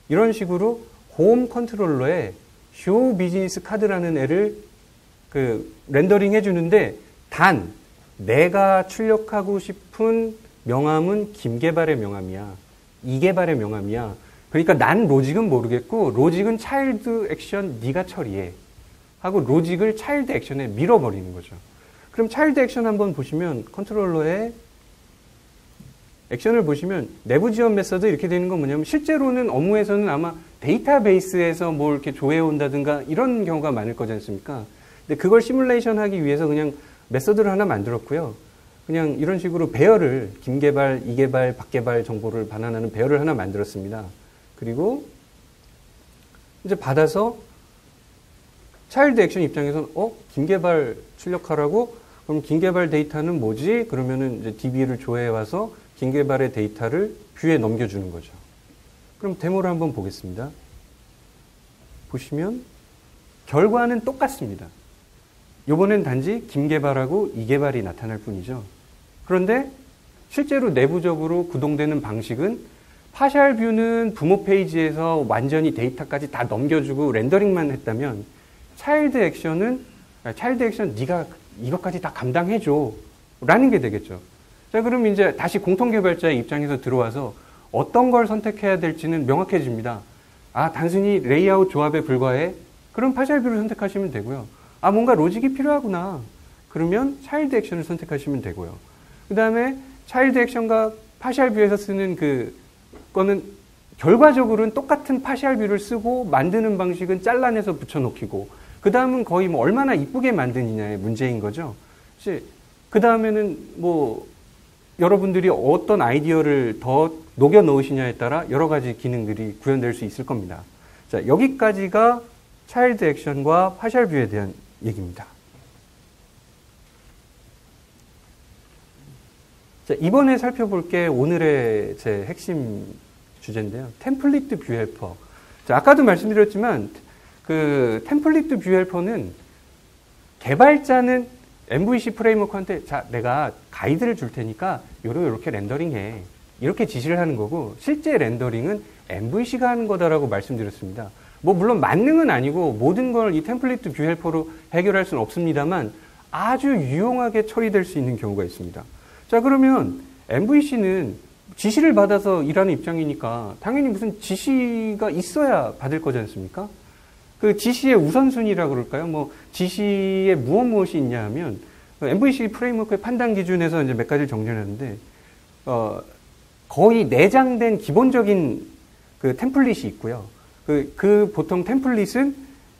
이런 식으로 홈 컨트롤러에 쇼 비즈니스 카드라는 애를 그 렌더링 해주는데 단 내가 출력하고 싶은 명함은 김개발의 명함이야. 이개발의 명함이야. 그러니까 난 로직은 모르겠고 로직은 차일드 액션 네가 처리해 하고 로직을 차일드 액션에 밀어버리는 거죠. 그럼 차일드 액션 한번 보시면 컨트롤러의 액션을 보시면 내부 지원 메서드 이렇게 되는 건 뭐냐면 실제로는 업무에서는 아마 데이터베이스에서 뭘 이렇게 조회해 온다든가 이런 경우가 많을 거지 않습니까? 근데 그걸 시뮬레이션 하기 위해서 그냥 메서드를 하나 만들었고요. 그냥 이런 식으로 배열을 김개발, 이개발, 박개발 정보를 반환하는 배열을 하나 만들었습니다. 그리고 이제 받아서 차일드 액션 입장에서는 김개발 출력하라고? 그럼 김개발 데이터는 뭐지? 그러면은 이제 DB를 조회해 와서 김개발의 데이터를 뷰에 넘겨주는 거죠. 그럼 데모를 한번 보겠습니다. 보시면 결과는 똑같습니다. 요번엔 단지 김개발하고 이개발이 나타날 뿐이죠. 그런데 실제로 내부적으로 구동되는 방식은 파샬 뷰는 부모 페이지에서 완전히 데이터까지 다 넘겨주고 렌더링만 했다면 차일드 액션 네가 이것까지 다 감당해줘 라는 게 되겠죠. 자, 그럼 이제 다시 공통 개발자의 입장에서 들어와서 어떤 걸 선택해야 될지는 명확해집니다. 단순히 레이아웃 조합에 불과해? 그럼 파샬 뷰를 선택하시면 되고요. 뭔가 로직이 필요하구나. 그러면 차일드 액션을 선택하시면 되고요. 그 다음에 차일드 액션과 파샬 뷰에서 쓰는 그거는 결과적으로는 똑같은 파샬 뷰를 쓰고 만드는 방식은 잘라내서 붙여놓기고 그 다음은 거의 뭐 얼마나 이쁘게 만드느냐의 문제인 거죠. 그 다음에는 뭐 여러분들이 어떤 아이디어를 더 녹여 넣으시냐에 따라 여러 가지 기능들이 구현될 수 있을 겁니다. 자, 여기까지가 차일드 액션과 파샬 뷰에 대한 얘기입니다. 자, 이번에 살펴볼 게 오늘의 제 핵심 주제인데요. 템플릿 뷰 헬퍼. 자, 아까도 말씀드렸지만 그 템플릿 뷰 헬퍼는 개발자는 MVC 프레임워크한테 자, 내가 가이드를 줄 테니까 요렇게 렌더링해. 이렇게 지시를 하는 거고 실제 렌더링은 MVC가 하는 거다라고 말씀드렸습니다. 뭐 물론 만능은 아니고 모든 걸 이 템플릿 뷰 헬퍼로 해결할 수는 없습니다만 아주 유용하게 처리될 수 있는 경우가 있습니다. 자, 그러면 MVC는 지시를 받아서 일하는 입장이니까 당연히 무슨 지시가 있어야 받을 거지 않습니까? 그 지시의 우선순위라고 그럴까요? 뭐 지시에 무엇이 있냐 하면 MVC 프레임워크의 판단 기준에서 이제 몇 가지를 정리하는데 거의 내장된 기본적인 그 템플릿이 있고요. 그 보통 템플릿은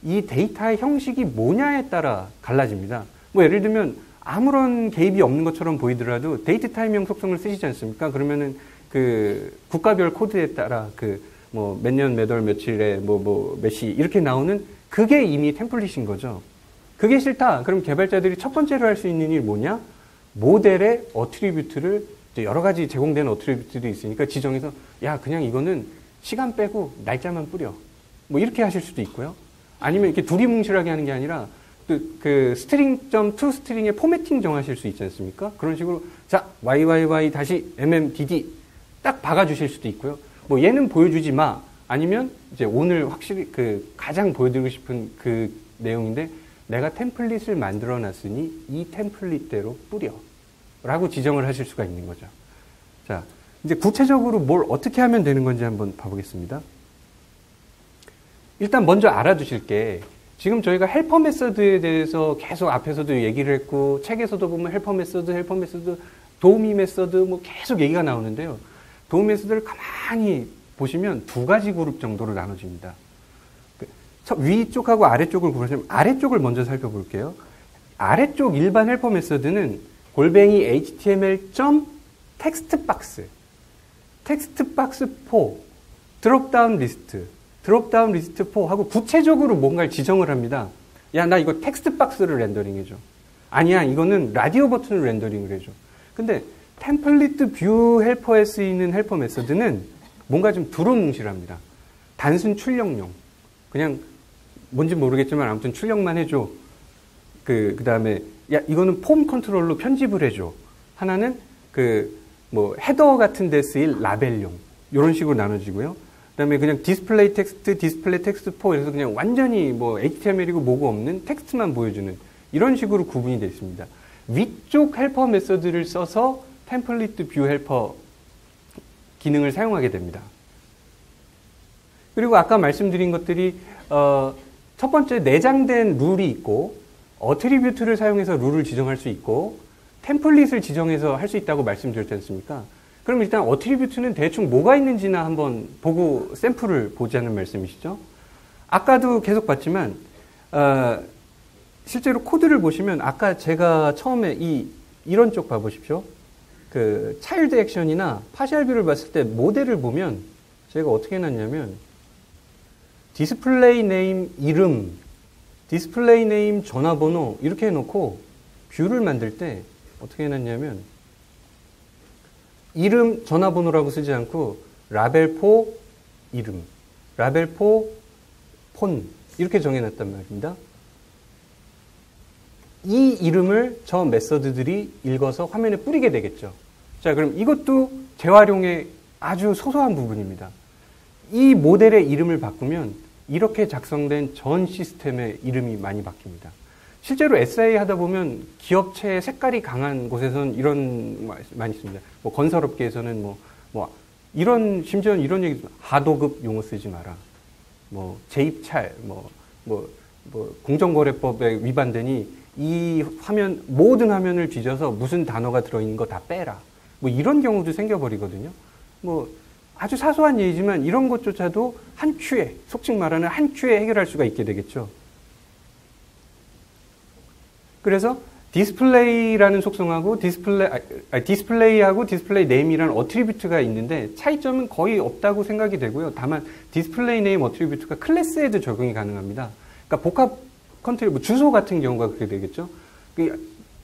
이 데이터의 형식이 뭐냐에 따라 갈라집니다. 뭐 예를 들면 아무런 개입이 없는 것처럼 보이더라도 데이트 타임형 속성을 쓰시지 않습니까? 그러면은 그 국가별 코드에 따라 그 뭐 몇 년 몇 월 며칠에 몇 시 이렇게 나오는 그게 이미 템플릿인 거죠. 그게 싫다. 그럼 개발자들이 첫 번째로 할 수 있는 일이 뭐냐? 모델의 어트리뷰트를 여러 가지 제공되는 어트리뷰트들이 있으니까 지정해서 야 그냥 이거는 시간 빼고 날짜만 뿌려. 뭐 이렇게 하실 수도 있고요. 아니면 이렇게 두리뭉실하게 하는 게 아니라 그 스트링.to 스트링의 포매팅 정하실 수 있지 않습니까? 그런 식으로 자 YYY 다시 MMDD 딱 박아주실 수도 있고요. 뭐 얘는 보여주지 마. 아니면 이제 오늘 확실히 그 가장 보여드리고 싶은 그 내용인데 내가 템플릿을 만들어 놨으니 이 템플릿대로 뿌려. 라고 지정을 하실 수가 있는 거죠. 자, 이제 구체적으로 뭘 어떻게 하면 되는 건지 한번 봐보겠습니다. 일단 먼저 알아두실 게 지금 저희가 헬퍼 메서드에 대해서 계속 앞에서도 얘기를 했고 책에서도 보면 헬퍼 메서드, 도우미 메서드 뭐 계속 얘기가 나오는데요. 도우미 메서드를 가만히 보시면 두 가지 그룹 정도로 나눠집니다. 위쪽하고 아래쪽을 구분하시면 아래쪽을 먼저 살펴볼게요. 아래쪽 일반 헬퍼 메서드는 골뱅이 html.textbox, textbox4, 드롭다운 리스트 4 하고 구체적으로 뭔가를 지정을 합니다. 야, 나 이거 텍스트박스를 렌더링 해줘. 아니야, 이거는 라디오 버튼을 렌더링을 해줘. 근데 템플릿 뷰 헬퍼에 쓰이는 헬퍼 메서드는 뭔가 좀 두루뭉실합니다. 단순 출력용. 그냥 뭔지 모르겠지만 아무튼 출력만 해줘. 그 다음에 야, 이거는 폼 컨트롤로 편집을 해줘. 하나는 뭐 헤더 같은 데 쓰일 라벨용. 이런 식으로 나눠지고요. 그 다음에 그냥 디스플레이 텍스트 4 이래서 그냥 완전히 뭐 HTML이고 뭐고 없는 텍스트만 보여주는 이런 식으로 구분이 되어 있습니다. 위쪽 헬퍼 메서드를 써서 템플릿 뷰 헬퍼 기능을 사용하게 됩니다. 그리고 아까 말씀드린 것들이 첫 번째 내장된 룰이 있고 어트리뷰트를 사용해서 룰을 지정할 수 있고 템플릿을 지정해서 할 수 있다고 말씀드렸지 않습니까? 그럼 일단 어트리뷰트는 대충 뭐가 있는지나 한번 보고 샘플을 보자는 말씀이시죠? 아까도 계속 봤지만 실제로 코드를 보시면 아까 제가 처음에 이런 쪽 봐보십시오. 그 차일드 액션이나 파셜 뷰를 봤을 때 모델을 보면 제가 어떻게 해놨냐면 디스플레이 네임 이름, 디스플레이 네임 전화번호 이렇게 해놓고 뷰를 만들 때 어떻게 해놨냐면 이름 전화번호라고 쓰지 않고 라벨4 이름, 라벨4 폰 이렇게 정해놨단 말입니다. 이 이름을 저 메서드들이 읽어서 화면에 뿌리게 되겠죠. 자, 그럼 이것도 재활용의 아주 소소한 부분입니다. 이 모델의 이름을 바꾸면 이렇게 작성된 전 시스템의 이름이 많이 바뀝니다. 실제로 SIA 하다 보면 기업체의 색깔이 강한 곳에서는 이런 많이 있습니다. 뭐 건설업계에서는 심지어는 이런 얘기도 하도급 용어 쓰지 마라. 뭐 재입찰, 공정거래법에 위반되니 이 화면 모든 화면을 뒤져서 무슨 단어가 들어있는 거 다 빼라. 뭐 이런 경우도 생겨버리거든요. 뭐 아주 사소한 얘기지만 이런 것조차도 한 큐에 속칭 말하는 한 큐에 해결할 수가 있게 되겠죠. 그래서 디스플레이라는 속성하고 디스플레이하고 디스플레이 네임이라는 어트리뷰트가 있는데 차이점은 거의 없다고 생각이 되고요. 다만 디스플레이 네임 어트리뷰트가 클래스에도 적용이 가능합니다. 그러니까 복합 컨트롤, 주소 같은 경우가 그렇게 되겠죠.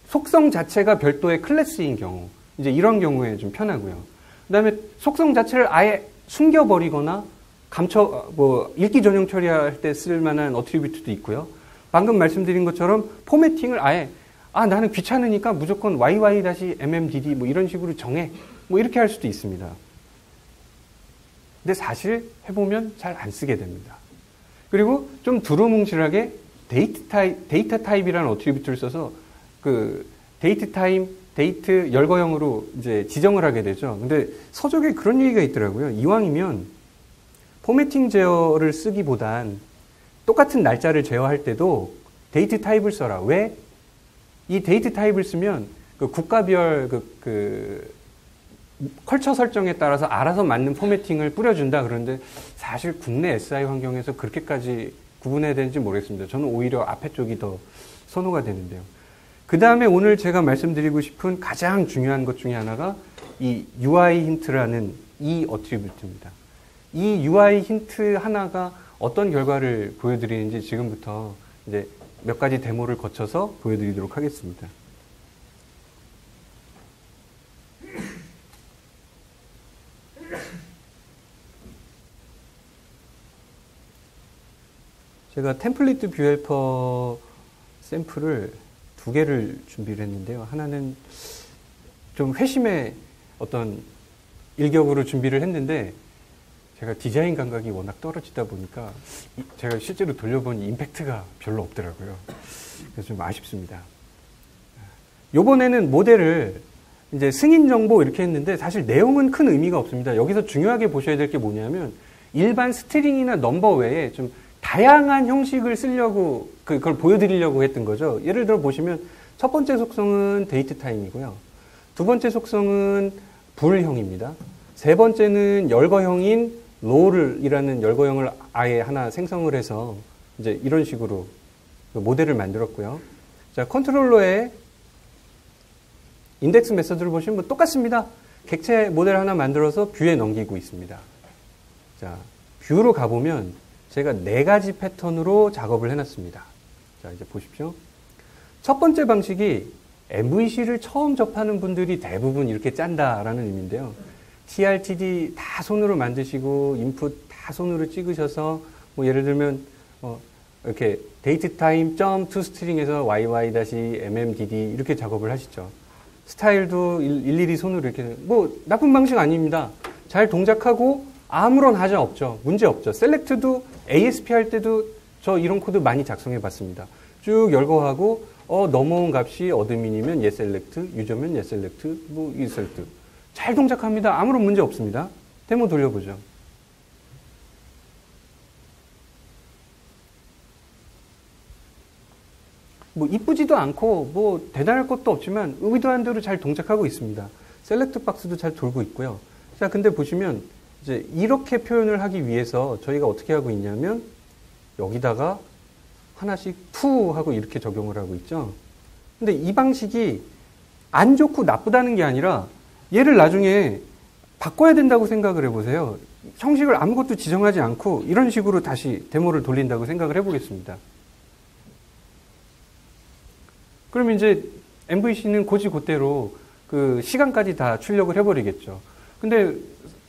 속성 자체가 별도의 클래스인 경우, 이제 이런 경우에 좀 편하고요. 그 다음에 속성 자체를 아예 숨겨버리거나 읽기 전용 처리할 때 쓸 만한 어트리뷰트도 있고요. 방금 말씀드린 것처럼 포매팅을 아예 나는 귀찮으니까 무조건 YY-MMDD 뭐 이런 식으로 정해. 뭐 이렇게 할 수도 있습니다. 근데 사실 해보면 잘 안 쓰게 됩니다. 그리고 좀 두루뭉실하게 데이터 타입이라는 어트리뷰트를 써서 그 데이트 열거형으로 이제 지정을 하게 되죠. 근데 서적에 그런 얘기가 있더라고요. 이왕이면 포매팅 제어를 쓰기보단 똑같은 날짜를 제어할 때도 데이트 타입을 써라. 왜? 이 데이트 타입을 쓰면 그 국가별 컬처 설정에 따라서 알아서 맞는 포매팅을 뿌려준다. 그런데 사실 국내 SI 환경에서 그렇게까지 구분해야 되는지 모르겠습니다. 저는 오히려 앞에 쪽이 더 선호가 되는데요. 그 다음에 오늘 제가 말씀드리고 싶은 가장 중요한 것 중에 하나가 이 UI 힌트라는 이 어트리뷰트입니다. 이 UI 힌트 하나가 어떤 결과를 보여드리는지 지금부터 이제 몇 가지 데모를 거쳐서 보여드리도록 하겠습니다. 제가 템플릿 뷰 헬퍼 샘플을 2개를 준비를 했는데요. 하나는 좀 회심의 어떤 일격으로 준비를 했는데 제가 디자인 감각이 워낙 떨어지다 보니까 제가 실제로 돌려보니 임팩트가 별로 없더라고요. 그래서 좀 아쉽습니다. 요번에는 모델을 이제 승인 정보 이렇게 했는데 사실 내용은 큰 의미가 없습니다. 여기서 중요하게 보셔야 될 게 뭐냐면 일반 스트링이나 넘버 외에 좀 다양한 형식을 쓰려고 그걸 보여드리려고 했던 거죠. 예를 들어 보시면 첫 번째 속성은 데이트 타임이고요. 두 번째 속성은 불형입니다. 세 번째는 열거형인 롤이라는 열거형을 아예 하나 생성을 해서 이제 이런 식으로 모델을 만들었고요. 자, 컨트롤러의 인덱스 메서드를 보시면 뭐 똑같습니다. 객체 모델 하나 만들어서 뷰에 넘기고 있습니다. 자, 뷰로 가보면 제가 4가지 패턴으로 작업을 해놨습니다. 자, 이제 보십시오. 첫 번째 방식이 MVC를 처음 접하는 분들이 대부분 이렇게 짠다라는 의미인데요. TRTD 다 손으로 만드시고 인풋 다 손으로 찍으셔서 뭐 예를 들면 이렇게 datetime .toString에서 YY-MMDD 이렇게 작업을 하시죠. 스타일도 일일이 손으로 이렇게 뭐 나쁜 방식 아닙니다. 잘 동작하고 아무런 하자 없죠. 문제 없죠. 셀렉트도 ASP 할 때도 저 이런 코드 많이 작성해 봤습니다. 쭉 열거하고 넘어온 값이 어드민이면 예셀렉트, 유저면 예셀렉트, 뭐 이셀렉트. 잘 동작합니다. 아무런 문제 없습니다. 데모 돌려보죠. 뭐 이쁘지도 않고 뭐 대단할 것도 없지만 의도한 대로 잘 동작하고 있습니다. 셀렉트 박스도 잘 돌고 있고요. 자, 근데 보시면 이제 이렇게 표현을 하기 위해서 저희가 어떻게 하고 있냐면 여기다가 하나씩 푸 하고 이렇게 적용을 하고 있죠. 근데 이 방식이 안 좋고 나쁘다는 게 아니라 얘를 나중에 바꿔야 된다고 생각을 해보세요. 형식을 아무것도 지정하지 않고 이런 식으로 다시 데모를 돌린다고 생각을 해보겠습니다. 그럼 이제 MVC는 고지고대로 그 시간까지 다 출력을 해버리겠죠. 근데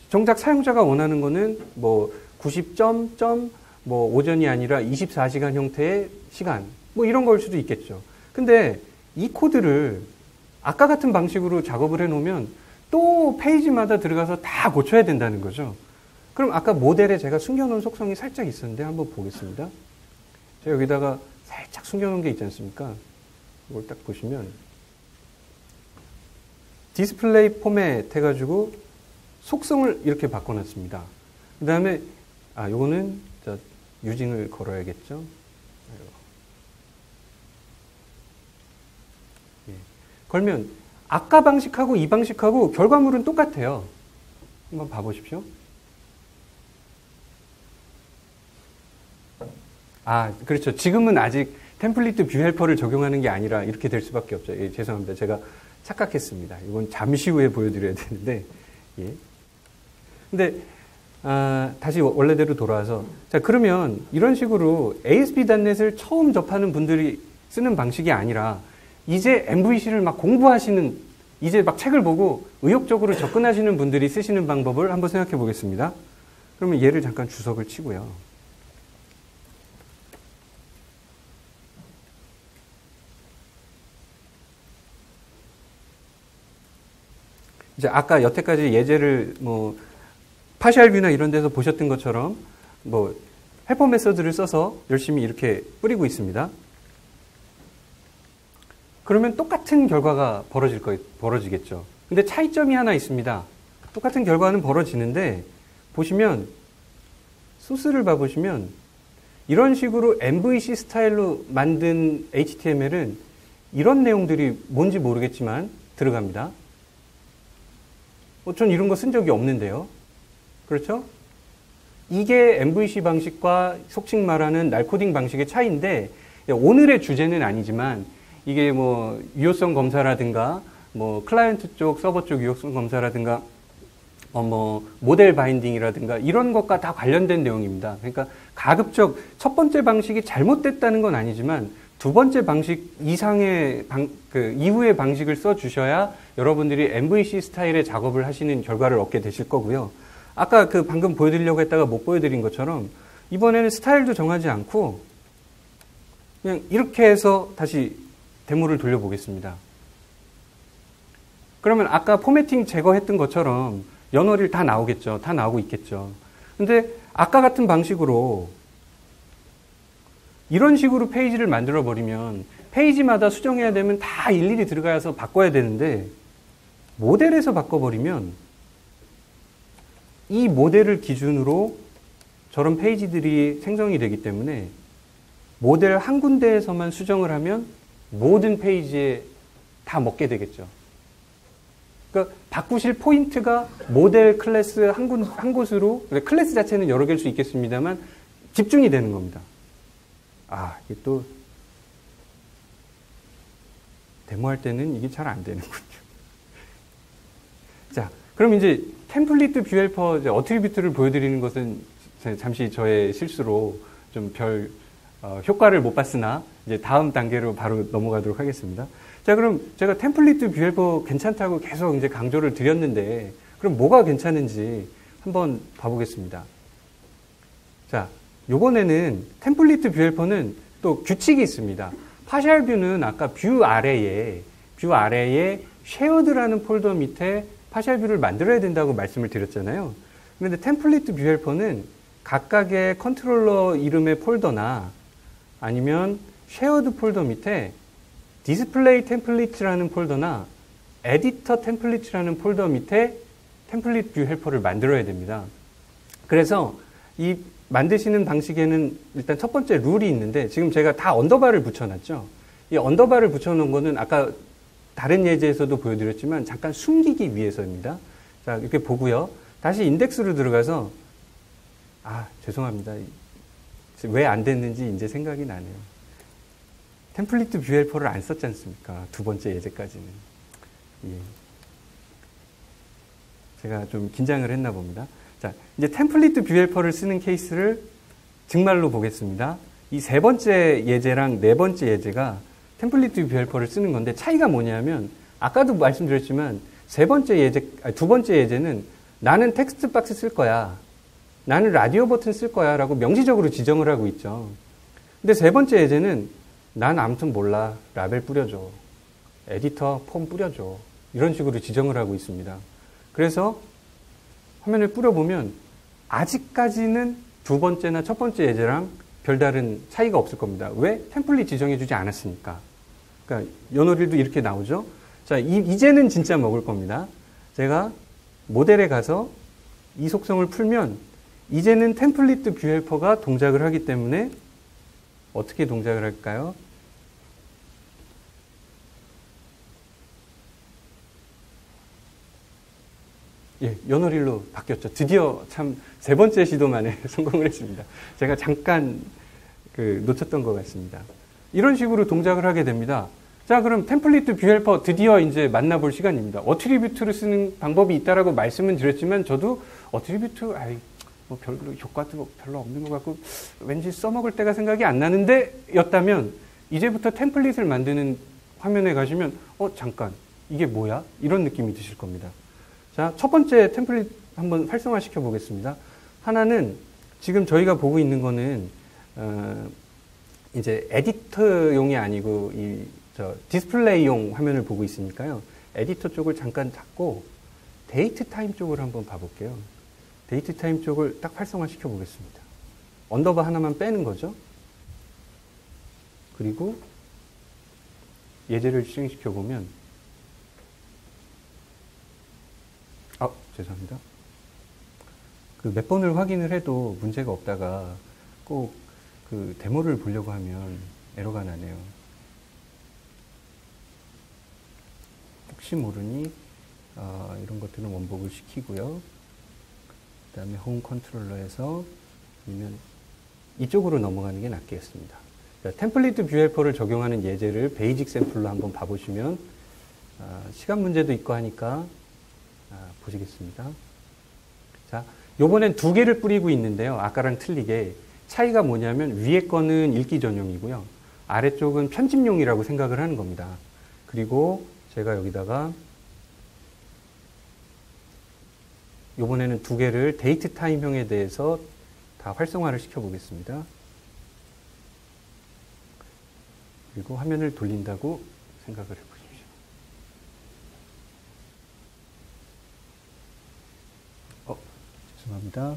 정작 사용자가 원하는 거는 뭐 90점, 뭐 오전이 아니라 24시간 형태의 시간, 뭐 이런 걸 수도 있겠죠. 근데 이 코드를 아까 같은 방식으로 작업을 해놓으면 또 페이지마다 들어가서 다 고쳐야 된다는 거죠. 그럼 아까 모델에 제가 숨겨놓은 속성이 살짝 있었는데 한번 보겠습니다. 제가 여기다가 살짝 숨겨놓은 게 있지 않습니까? 이걸 딱 보시면 디스플레이 포맷 해가지고 속성을 이렇게 바꿔놨습니다. 그 다음에 요거는 유징을 걸어야겠죠. 예. 걸면 아까 방식하고 이 방식하고 결과물은 똑같아요. 한번 봐보십시오. 그렇죠. 지금은 아직 템플릿 뷰 헬퍼를 적용하는 게 아니라 이렇게 될 수밖에 없죠. 예, 죄송합니다. 제가 착각했습니다. 이건 잠시 후에 보여드려야 되는데, 예. 근데, 다시 원래대로 돌아와서. 자, 그러면 이런 식으로 ASP.NET을 처음 접하는 분들이 쓰는 방식이 아니라, 이제 MVC를 막 공부하시는, 이제 막 책을 보고 의욕적으로 접근하시는 분들이 쓰시는 방법을 한번 생각해 보겠습니다. 그러면 얘를 잠깐 주석을 치고요. 이제 아까 여태까지 예제를 뭐 파셜 뷰나 이런 데서 보셨던 것처럼 뭐 헬퍼 메서드를 써서 열심히 이렇게 뿌리고 있습니다. 그러면 똑같은 결과가 벌어지겠죠. 근데 차이점이 하나 있습니다. 똑같은 결과는 벌어지는데 보시면 소스를 봐보시면 이런 식으로 MVC 스타일로 만든 HTML은 이런 내용들이 뭔지 모르겠지만 들어갑니다. 전 이런 거 쓴 적이 없는데요. 그렇죠? 이게 MVC 방식과 속칭 말하는 날코딩 방식의 차이인데 오늘의 주제는 아니지만 이게 뭐 유효성 검사라든가 뭐 클라이언트 쪽, 서버 쪽 유효성 검사라든가 뭐 모델 바인딩이라든가 이런 것과 다 관련된 내용입니다. 그러니까 가급적 첫 번째 방식이 잘못됐다는 건 아니지만 두 번째 방식 이상의 이후의 방식을 써주셔야 여러분들이 MVC 스타일의 작업을 하시는 결과를 얻게 되실 거고요. 아까 방금 보여드리려고 했다가 못 보여드린 것처럼 이번에는 스타일도 정하지 않고 그냥 이렇게 해서 다시 데모를 돌려보겠습니다. 그러면 아까 포매팅 제거했던 것처럼 연월일 다 나오겠죠. 다 나오고 있겠죠. 근데 아까 같은 방식으로 이런 식으로 페이지를 만들어 버리면 페이지마다 수정해야 되면 다 일일이 들어가서 바꿔야 되는데 모델에서 바꿔버리면 이 모델을 기준으로 저런 페이지들이 생성이 되기 때문에 모델 한 군데에서만 수정을 하면 모든 페이지에 다 먹게 되겠죠. 그러니까 바꾸실 포인트가 모델 클래스 한 곳으로, 클래스 자체는 여러 개일 수 있겠습니다만 집중이 되는 겁니다. 이게 또 데모할 때는 이게 잘 안 되는군요. 자, 그럼 이제 템플릿 뷰 헬퍼 어트리뷰트를 보여드리는 것은 잠시 저의 실수로 좀 별 효과를 못 봤으나 이제 다음 단계로 바로 넘어가도록 하겠습니다. 자, 그럼 제가 템플릿 뷰 헬퍼 괜찮다고 계속 이제 강조를 드렸는데 그럼 뭐가 괜찮은지 한번 봐보겠습니다. 자, 요번에는 템플릿 뷰 헬퍼는 또 규칙이 있습니다. 파셜 뷰는 아까 뷰 아래에 쉐어드라는 폴더 밑에 파셜 뷰를 만들어야 된다고 말씀을 드렸잖아요. 그런데 템플릿 뷰 헬퍼는 각각의 컨트롤러 이름의 폴더나 아니면 쉐어드 폴더 밑에 디스플레이 템플릿이라는 폴더나 에디터 템플릿이라는 폴더 밑에 템플릿 뷰 헬퍼를 만들어야 됩니다. 그래서 이 만드시는 방식에는 일단 첫 번째 룰이 있는데 지금 제가 다 언더바를 붙여놨죠. 이 언더바를 붙여놓은 거는 아까 다른 예제에서도 보여드렸지만 잠깐 숨기기 위해서입니다. 자, 이렇게 보고요. 다시 인덱스로 들어가서 죄송합니다. 왜 안 됐는지 이제 생각이 나네요. 템플릿 뷰 헬퍼를 안 썼지 않습니까? 두 번째 예제까지는. 예. 제가 좀 긴장을 했나 봅니다. 자, 이제 템플릿 뷰 헬퍼를 쓰는 케이스를 증말로 보겠습니다. 이 세 번째 예제랑 네 번째 예제가 템플릿 뷰 헬퍼를 쓰는 건데 차이가 뭐냐면 아까도 말씀드렸지만 두 번째 예제는 나는 텍스트 박스 쓸 거야. 나는 라디오 버튼 쓸 거야 라고 명시적으로 지정을 하고 있죠. 근데 세 번째 예제는 난 아무튼 몰라. 라벨 뿌려줘. 에디터 폼 뿌려줘. 이런 식으로 지정을 하고 있습니다. 그래서 화면을 뿌려보면 아직까지는 두 번째나 첫 번째 예제랑 별다른 차이가 없을 겁니다. 왜? 템플릿 지정해주지 않았으니까. 그러니까 연월일도 이렇게 나오죠. 자, 이제는 진짜 먹을 겁니다. 제가 모델에 가서 이 속성을 풀면 이제는 템플릿 뷰 헬퍼가 동작을 하기 때문에 어떻게 동작을 할까요? 예, 연월일로 바뀌었죠. 드디어 참 세 번째 시도 만에 성공을 했습니다. 제가 잠깐 놓쳤던 것 같습니다. 이런 식으로 동작을 하게 됩니다. 자, 그럼 템플릿 뷰 헬퍼 드디어 이제 만나볼 시간입니다. 어트리뷰트를 쓰는 방법이 있다라고 말씀은 드렸지만 저도 어트리뷰트 뭐 별로 효과도 별로 없는 것 같고 왠지 써먹을 때가 생각이 안 나는데 였다면 이제부터 템플릿을 만드는 화면에 가시면 잠깐 이게 뭐야? 이런 느낌이 드실 겁니다. 자, 첫 번째 템플릿 한번 활성화시켜 보겠습니다. 하나는 지금 저희가 보고 있는 거는 이제 에디터용이 아니고 디스플레이용 화면을 보고 있으니까요. 에디터 쪽을 잠깐 잡고 데이트 타임 쪽을 한번 봐볼게요. 데이트 타임 쪽을 딱 활성화 시켜 보겠습니다. 언더바 하나만 빼는 거죠. 그리고 예제를 실행시켜 보면, 죄송합니다. 그 몇 번을 확인을 해도 문제가 없다가 꼭 그 데모를 보려고 하면 에러가 나네요. 혹시 모르니 이런 것들은 원복을 시키고요. 그 다음에 홈 컨트롤러에서 아니면 이쪽으로 넘어가는 게 낫겠습니다. 템플릿 뷰 헬퍼를 적용하는 예제를 베이직 샘플로 한번 봐보시면 시간 문제도 있고 하니까 보시겠습니다. 자, 요번엔 두 개를 뿌리고 있는데요. 아까랑 틀리게 차이가 뭐냐면 위에 거는 읽기 전용이고요. 아래쪽은 편집용이라고 생각을 하는 겁니다. 그리고 제가 여기다가 요번에는 두 개를 데이트 타임형에 대해서 다 활성화를 시켜보겠습니다. 그리고 화면을 돌린다고 생각을 해보십시오. 죄송합니다.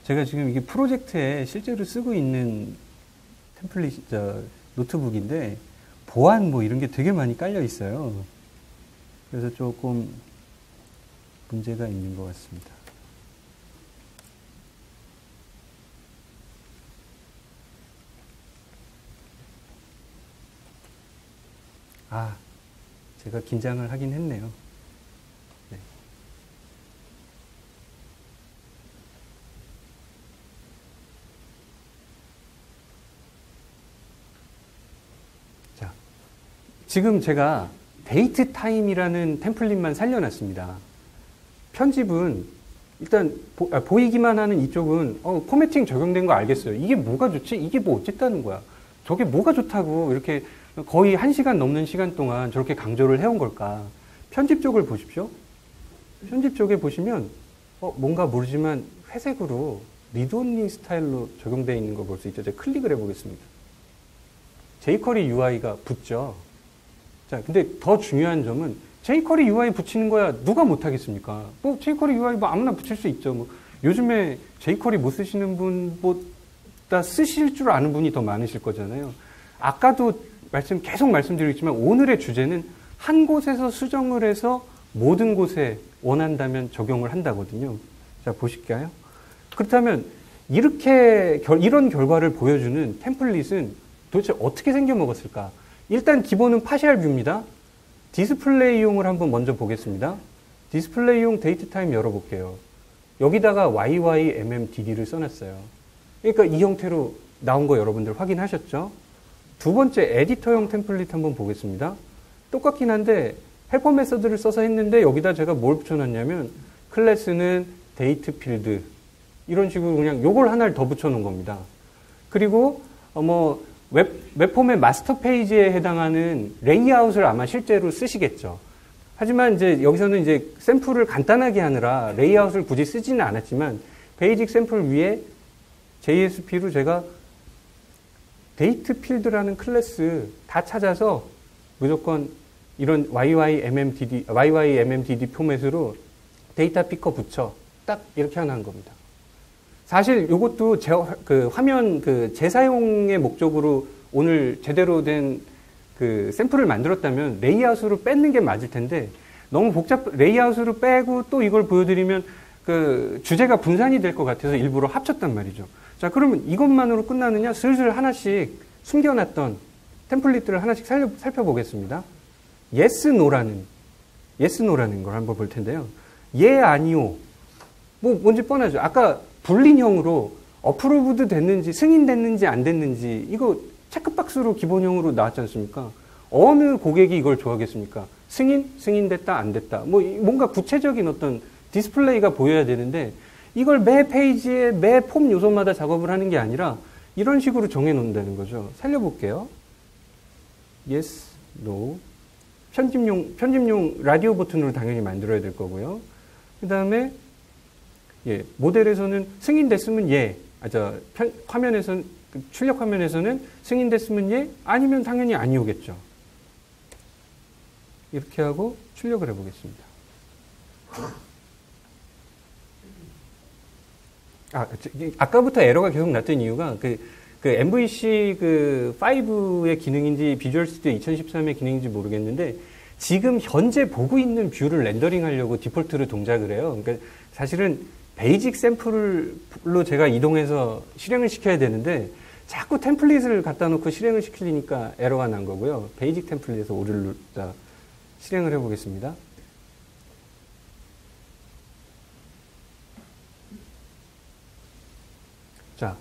제가 지금 이게 프로젝트에 실제로 쓰고 있는 템플릿, 노트북인데, 보안 뭐 이런 게 되게 많이 깔려 있어요. 그래서 조금 문제가 있는 것 같습니다. 제가 긴장을 하긴 했네요. 네. 자, 지금 제가 데이트 타임이라는 템플릿만 살려놨습니다. 편집은 일단 보이기만 하는 이쪽은 포매팅 적용된 거 알겠어요. 이게 뭐가 좋지? 이게 뭐 어쨌다는 거야? 저게 뭐가 좋다고 이렇게 거의 1시간 넘는 시간 동안 저렇게 강조를 해온 걸까? 편집 쪽을 보십시오. 편집 쪽에 보시면 뭔가 모르지만 회색으로 리드온리 스타일로 적용되어 있는 거 볼 수 있죠. 제가 클릭을 해보겠습니다. jQuery UI가 붙죠. 자, 근데 더 중요한 점은 jQuery UI 붙이는 거야 누가 못하겠습니까? 뭐 jQuery UI 뭐 아무나 붙일 수 있죠. 뭐 요즘에 jQuery 못 쓰시는 분보다 쓰실 줄 아는 분이 더 많으실 거잖아요. 아까도 계속 말씀드리겠지만 오늘의 주제는 한 곳에서 수정을 해서 모든 곳에 원한다면 적용을 한다거든요. 자, 보실까요? 그렇다면 이런 결과를 보여주는 템플릿은 도대체 어떻게 생겨먹었을까? 일단 기본은 파시알 뷰입니다. 디스플레이용을 한번 먼저 보겠습니다. 디스플레이용 데이트 타임 열어볼게요. 여기다가 YYMMDD를 써놨어요. 그러니까 이 형태로 나온 거 여러분들 확인하셨죠? 두 번째 에디터용 템플릿 한번 보겠습니다. 똑같긴 한데 헬퍼 메서드를 써서 했는데 여기다 제가 뭘 붙여놨냐면 클래스는 데이트 필드 이런 식으로 그냥 요걸 하나를 더 붙여놓은 겁니다. 그리고 웹폼의 마스터 페이지에 해당하는 레이아웃을 아마 실제로 쓰시겠죠. 하지만 이제 여기서는 이제 샘플을 간단하게 하느라 레이아웃을 굳이 쓰지는 않았지만 베이직 샘플 위에 JSP로 제가 데이트 필드라는 클래스 다 찾아서 무조건 이런 YYMMDD 포맷으로 데이터 피커 붙여 딱 이렇게 하나 한 겁니다. 사실 이것도 화면 재사용의 목적으로 오늘 제대로 된 샘플을 만들었다면 레이아웃으로 뺏는 게 맞을 텐데 너무 레이아웃으로 빼고 또 이걸 보여드리면 주제가 분산이 될 것 같아서 일부러 합쳤단 말이죠. 자, 그러면 이것만으로 끝나느냐? 슬슬 하나씩 숨겨놨던 템플릿들을 하나씩 살펴보겠습니다. yes, no라는 걸 한번 볼 텐데요. 예, 아니요. 뭔지 뻔하죠. 아까 불린형으로 어프로브드 됐는지, 승인됐는지 안 됐는지, 이거 체크박스로 기본형으로 나왔지 않습니까? 어느 고객이 이걸 좋아하겠습니까? 승인됐다, 안 됐다. 뭔가 구체적인 어떤 디스플레이가 보여야 되는데, 이걸 매 페이지에 매 폼 요소마다 작업을 하는 게 아니라 이런 식으로 정해 놓는다는 거죠. 살려볼게요. yes, no. 편집용 라디오 버튼으로 당연히 만들어야 될 거고요. 그 다음에 모델에서는 승인됐으면 예. 출력 화면에서는 승인됐으면 예. 아니면 당연히 아니오겠죠. 이렇게 하고 출력을 해보겠습니다. 아까부터 에러가 계속 났던 이유가 그 MVC 5의 기능인지 비주얼 스튜디오 2013의 기능인지 모르겠는데 지금 현재 보고 있는 뷰를 렌더링 하려고 디폴트로 동작을 해요. 그러니까 사실은 베이직 샘플로 제가 이동해서 실행을 시켜야 되는데 자꾸 템플릿을 갖다 놓고 실행을 시키니까 에러가 난 거고요. 베이직 템플릿에서 오류를 누르다 실행을 해보겠습니다. 자,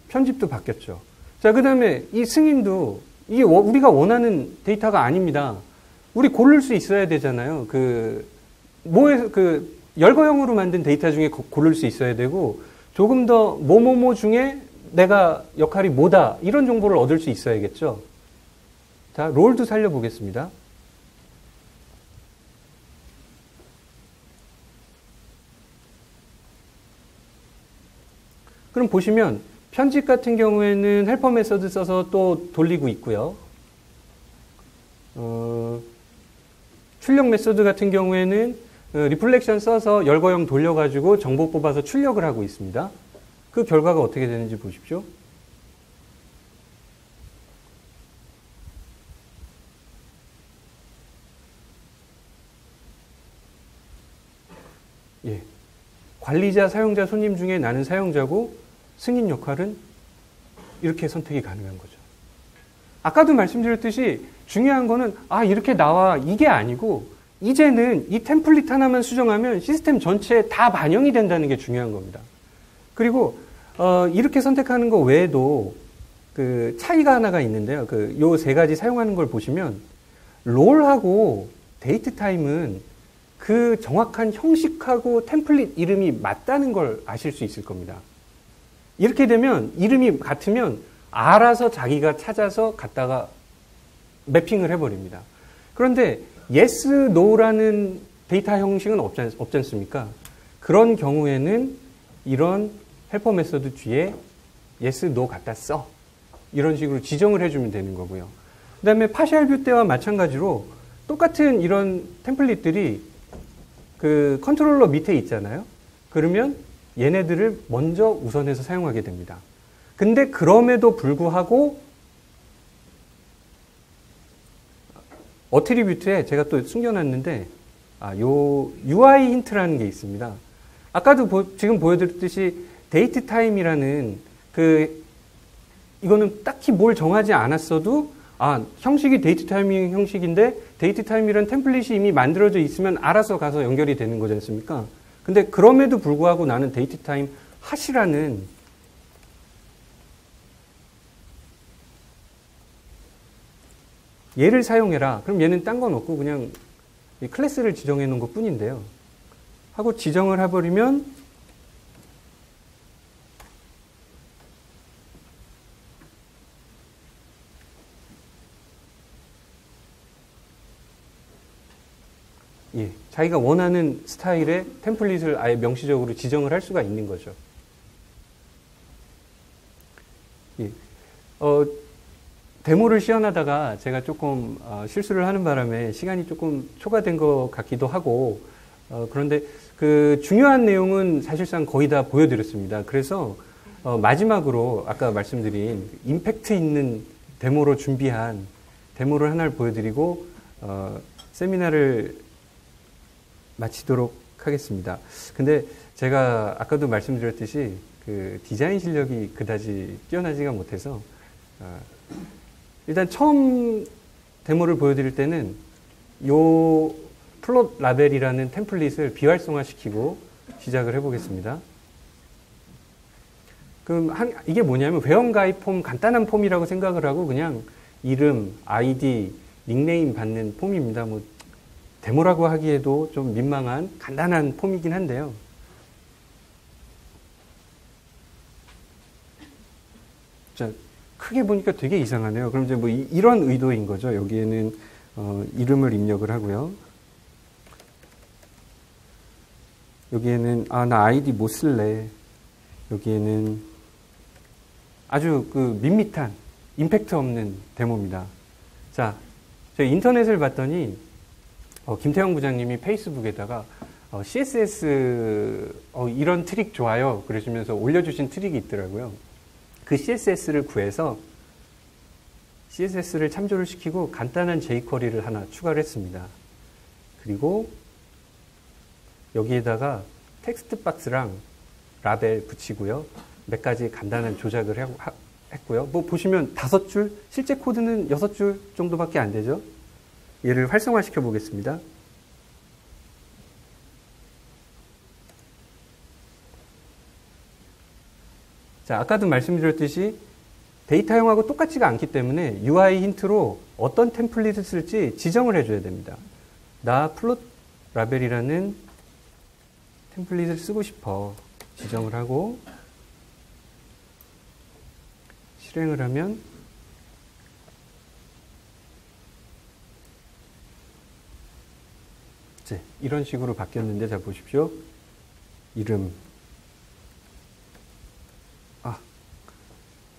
편집도 바뀌었죠. 자, 그 다음에 이 승인도 이게 우리가 원하는 데이터가 아닙니다. 우리 고를 수 있어야 되잖아요. 열거형으로 만든 데이터 중에 고를 수 있어야 되고 조금 더 뭐뭐뭐 중에 내가 역할이 뭐다 이런 정보를 얻을 수 있어야겠죠. 자, 롤도 살려보겠습니다. 그럼 보시면 편집 같은 경우에는 헬퍼 메서드 써서 또 돌리고 있고요. 출력 메서드 같은 경우에는 리플렉션 써서 열거형 돌려가지고 정보 뽑아서 출력을 하고 있습니다. 그 결과가 어떻게 되는지 보십시오. 예. 관리자, 사용자, 손님 중에 나는 사용자고 승인 역할은 이렇게 선택이 가능한 거죠. 아까도 말씀드렸듯이 중요한 거는 이렇게 나와 이게 아니고 이제는 이 템플릿 하나만 수정하면 시스템 전체에 다 반영이 된다는 게 중요한 겁니다. 그리고 이렇게 선택하는 거 외에도 그 차이가 하나가 있는데요. 요 세 가지 사용하는 걸 보시면 롤하고 데이트 타임은 그 정확한 형식하고 템플릿 이름이 맞다는 걸 아실 수 있을 겁니다. 이렇게 되면 이름이 같으면 알아서 자기가 찾아서 갖다가 매핑을 해버립니다. 그런데 yes, no라는 데이터 형식은 없지 않습니까? 그런 경우에는 이런 헬퍼 메서드 뒤에 yes, no 갖다 써. 이런 식으로 지정을 해주면 되는 거고요. 그 다음에 파셜 뷰 때와 마찬가지로 똑같은 이런 템플릿들이 그 컨트롤러 밑에 있잖아요. 그러면 얘네들을 먼저 우선해서 사용하게 됩니다. 근데 그럼에도 불구하고 어트리뷰트에 제가 또 숨겨놨는데 요 UI 힌트라는 게 있습니다. 아까도 지금 보여드렸듯이 데이트 타임이라는 이거는 딱히 뭘 정하지 않았어도 형식이 데이트 타이밍 형식인데 데이트 타임이라는 템플릿이 이미 만들어져 있으면 알아서 가서 연결이 되는 거지 않습니까? 근데 그럼에도 불구하고 나는 데이트 타임 핫이라는 얘를 사용해라. 그럼 얘는 딴 건 없고 그냥 이 클래스를 지정해 놓은 것 뿐인데요. 하고 지정을 해버리면 자기가 원하는 스타일의 템플릿을 아예 명시적으로 지정을 할 수가 있는 거죠. 데모를 시연하다가 제가 조금 실수를 하는 바람에 시간이 조금 초과된 것 같기도 하고 그런데 그 중요한 내용은 사실상 거의 다 보여드렸습니다. 그래서 마지막으로 아까 말씀드린 임팩트 있는 데모로 준비한 데모를 하나를 보여드리고 세미나를 마치도록 하겠습니다. 근데 제가 아까도 말씀드렸듯이 그 디자인 실력이 그다지 뛰어나지가 못해서 일단 처음 데모를 보여드릴 때는 요 플롯 라벨이라는 템플릿을 비활성화시키고 시작을 해보겠습니다. 그럼 이게 뭐냐면 회원 가입 폼, 간단한 폼이라고 생각을 하고 그냥 이름, 아이디, 닉네임 받는 폼입니다. 데모라고 하기에도 좀 민망한 간단한 폼이긴 한데요. 자, 크게 보니까 되게 이상하네요. 그럼 이제 이런 의도인 거죠. 여기에는 이름을 입력을 하고요. 여기에는 나 아이디 못 쓸래. 여기에는 아주 밋밋한 임팩트 없는 데모입니다. 자, 제가 인터넷을 봤더니 김태형 부장님이 페이스북에다가 CSS 이런 트릭 좋아요 그러시면서 올려주신 트릭이 있더라고요. 그 CSS를 구해서 CSS를 참조를 시키고 간단한 jQuery를 하나 추가를 했습니다. 그리고 여기에다가 텍스트 박스랑 라벨 붙이고요. 몇 가지 간단한 조작을 했고요. 뭐 보시면 5줄, 실제 코드는 6줄 정도밖에 안 되죠. 얘를 활성화 시켜 보겠습니다. 자, 아까도 말씀드렸듯이 데이터형하고 똑같지가 않기 때문에 UI 힌트로 어떤 템플릿을 쓸지 지정을 해줘야 됩니다. 나 플롯 라벨이라는 템플릿을 쓰고 싶어 지정을 하고 실행을 하면 이제 이런 식으로 바뀌었는데 자 보십시오. 이름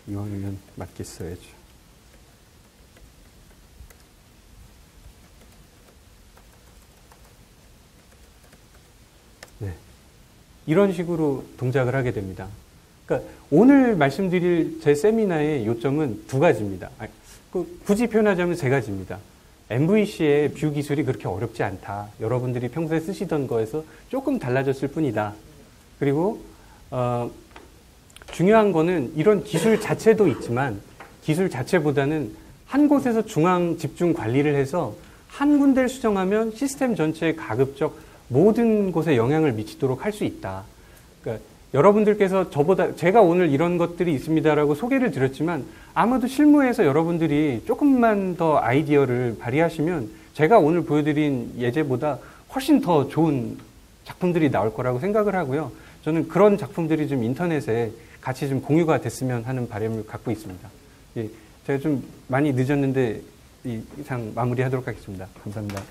이왕이면 맞게 써야죠. 네. 이런 식으로 동작을 하게 됩니다. 그러니까 오늘 말씀드릴 제 세미나의 요점은 2가지입니다. 굳이 표현하자면 3가지입니다. MVC의 뷰 기술이 그렇게 어렵지 않다. 여러분들이 평소에 쓰시던 거에서 조금 달라졌을 뿐이다. 그리고 중요한 거는 이런 기술 자체도 있지만 기술 자체보다는 한 곳에서 중앙 집중 관리를 해서 한 군데를 수정하면 시스템 전체에 가급적 모든 곳에 영향을 미치도록 할 수 있다. 그러니까 여러분들께서 제가 오늘 이런 것들이 있습니다라고 소개를 드렸지만 아마도 실무에서 여러분들이 조금만 더 아이디어를 발휘하시면 제가 오늘 보여드린 예제보다 훨씬 더 좋은 작품들이 나올 거라고 생각을 하고요. 저는 그런 작품들이 좀 인터넷에 같이 좀 공유가 됐으면 하는 바람을 갖고 있습니다. 예, 제가 좀 많이 늦었는데 이상 마무리하도록 하겠습니다. 감사합니다.